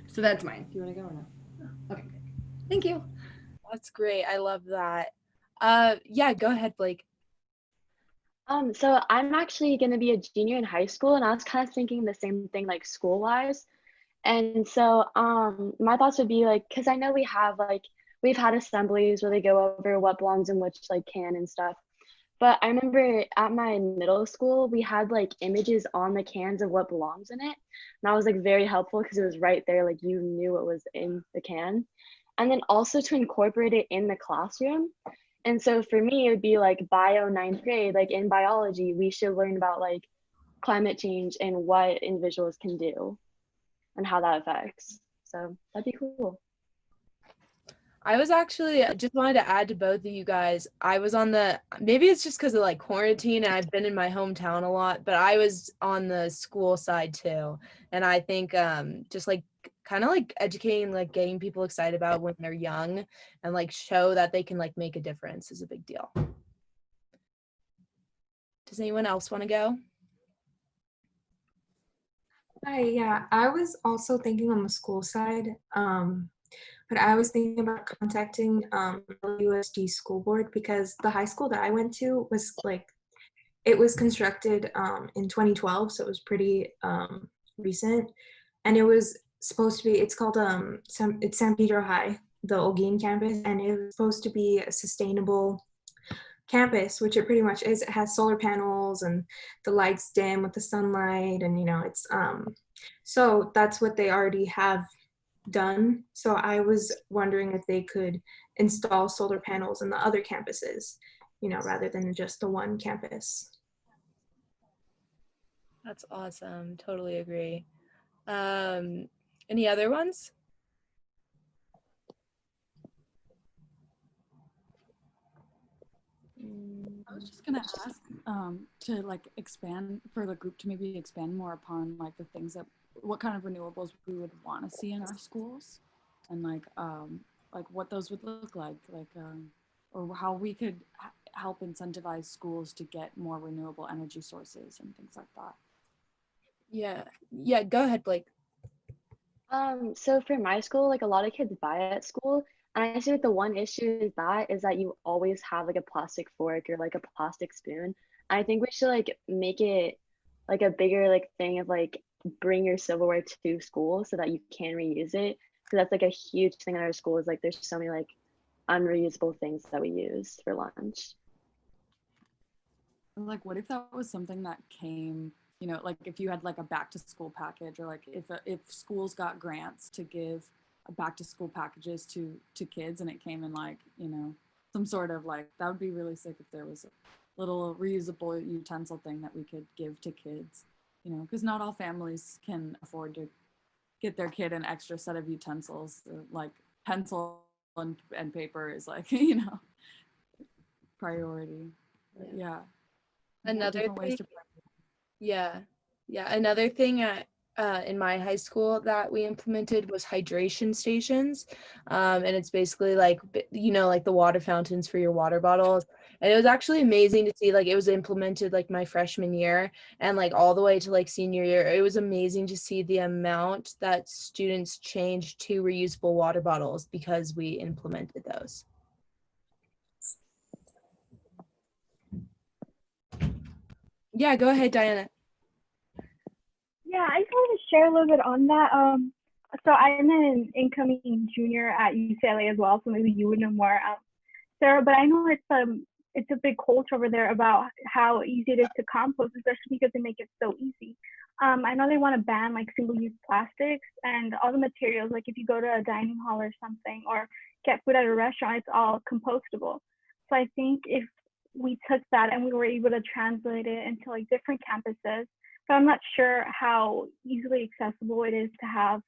So that's mine. Do you want to go or no? Okay, thank you. That's great. I love that. Yeah, go ahead, Blake. So I'm actually going to be a junior in high school, and I was kind of thinking the same thing, like school-wise. And so my thoughts would be because I know we've had assemblies where they go over what belongs in which can and stuff. But I remember at my middle school, we had images on the cans of what belongs in it. And that was very helpful because it was right there, you knew what was in the can. And then also to incorporate it in the classroom. And so for me, it would be bio 9th grade, in biology, we should learn about climate change and what individuals can do and how that affects. So that'd be cool. I was actually just wanted to add to both of you guys. I was on maybe it's just because of quarantine and I've been in my hometown a lot, but I was on the school side too. And I think just kind of educating, getting people excited about when they're young and show that they can make a difference is a big deal. Does anyone else want to go? Hi, yeah, I was also thinking on the school side, but I was thinking about contacting the USG school board because the high school that I went to was it was constructed in 2012, so it was pretty recent, and it was supposed to be, it's called it's San Pedro High, the Olguin campus, and it was supposed to be a sustainable campus, which it pretty much is. It has solar panels and the lights dim with the sunlight, and it's so that's what they already have done. So I was wondering if they could install solar panels in the other campuses, rather than just the one campus. That's awesome. Totally agree. Any other ones? I was just gonna ask to like expand for the group to maybe expand more upon like the things that what kind of renewables we would want to see in our schools, and like what those would look like or how we could help incentivize schools to get more renewable energy sources and things like that. Yeah, go ahead, Blake. So for my school, like a lot of kids buy at school, and I see like the one issue is that you always have like a plastic fork or like a plastic spoon. I think we should like make it like a bigger like thing of like bring your silverware to school so that you can reuse it. Because that's like a huge thing in our school is like there's so many like unreusable things that we use for lunch. Like, what if that was something that came, like if you had like a back to school package, or like if schools got grants to give back to school packages to kids, and it came in like, some sort of like, that would be really sick if there was a little reusable utensil thing that we could give to kids, because not all families can afford to get their kid an extra set of utensils, like pencil and paper is like, priority. But yeah. Another thing, another thing in my high school that we implemented was hydration stations, and it's basically like like the water fountains for your water bottles, and it was actually amazing to see. Like it was implemented like my freshman year and like all the way to like senior year. It was amazing to see the amount that students changed to reusable water bottles because we implemented those. Yeah, go ahead, Diana. Yeah, I just wanted to share a little bit on that. So I'm an incoming junior at UCLA as well, so maybe you would know more, Sarah. But I know it's a big culture over there about how easy it is to compost, especially because they make it so easy. I know they want to ban like single-use plastics and all the materials. Like if you go to a dining hall or something, or get food at a restaurant, it's all compostable. So I think if we took that and we were able to translate it into like different campuses, but I'm not sure how easily accessible it is to have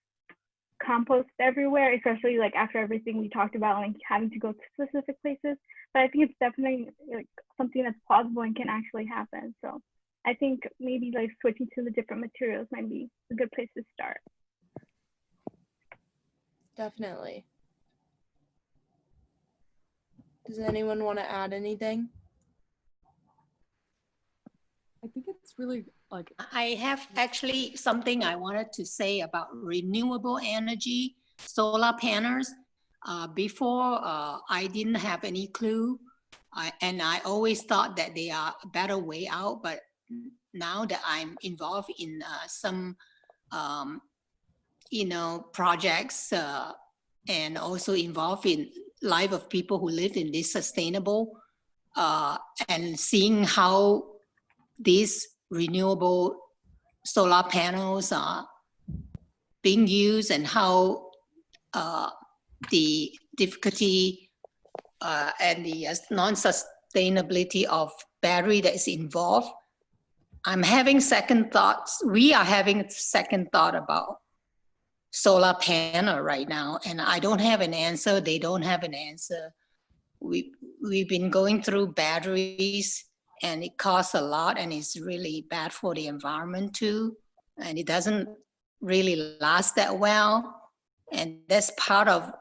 compost everywhere, especially like after everything we talked about, like having to go to specific places. But I think it's definitely like something that's plausible and can actually happen. So I think maybe like switching to the different materials might be a good place to start. Definitely. Does anyone want to add anything? I think it's really like, I have actually something I wanted to say about renewable energy, solar panels. Before, I didn't have any clue. And I always thought that they are a better way out. But now that I'm involved in some, projects and also involved in life of people who live in this sustainable and seeing how these renewable solar panels are being used and how the difficulty and the non-sustainability of battery that is involved. I'm having second thoughts. We are having second thought about solar panel right now, and I don't have an answer. They don't have an answer. We've been going through batteries, and it costs a lot, and it's really bad for the environment too. And it doesn't really last that well. And that's part of,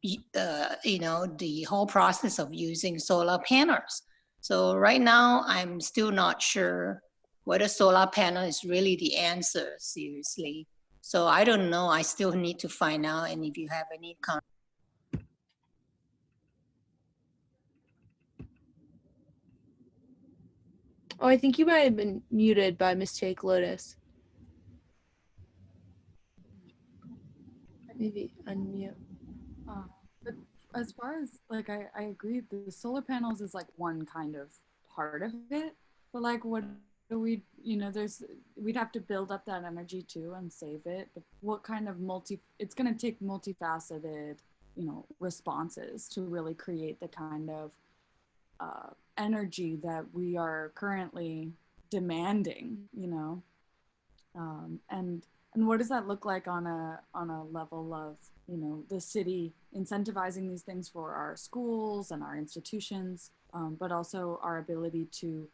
the whole process of using solar panels. So right now, I'm still not sure whether solar panel is really the answer, seriously. So I don't know. I still need to find out. And if you have any comment. Oh, I think you might have been muted by mistake, Lotus. Maybe unmute. But as far as like, I agree, the solar panels is like one kind of part of it. But like, what So we'd have to build up that energy too and save it. But what kind of it's going to take multifaceted, responses to really create the kind of energy that we are currently demanding, and what does that look like on a level of, the city incentivizing these things for our schools and our institutions, but also our ability to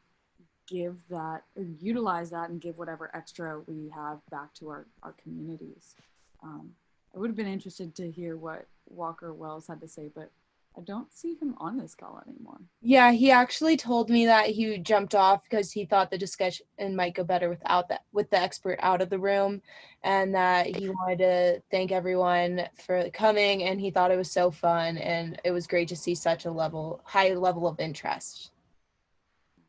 give that or utilize that and give whatever extra we have back to our communities. I would have been interested to hear what Walker Wells had to say, but I don't see him on this call anymore. Yeah, he actually told me that he jumped off because he thought the discussion might go better with the expert out of the room, and that he wanted to thank everyone for coming, and he thought it was so fun, and it was great to see such a high level of interest.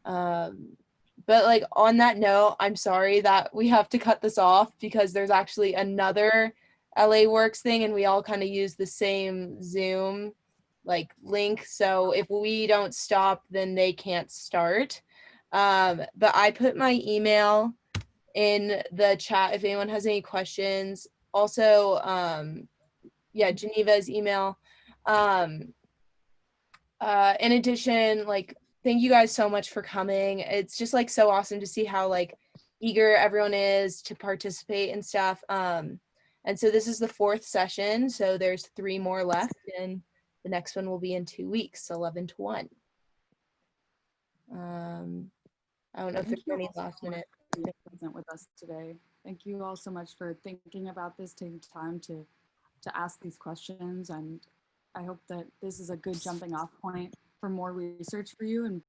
But like on that note, I'm sorry that we have to cut this off because there's actually another LA Works thing, and we all kind of use the same Zoom link. So if we don't stop, then they can't start. But I put my email in the chat if anyone has any questions. Also, Geneva's email. In addition, thank you guys so much for coming. It's just so awesome to see how eager everyone is to participate and stuff. And so this is the 4th session. So there's 3 more left, and the next one will be in 2 weeks, 11 to 1. I don't know if there's any last minute. Present with us today. Thank you all so much for thinking about this, taking time to ask these questions, and I hope that this is a good jumping off point for more research for you and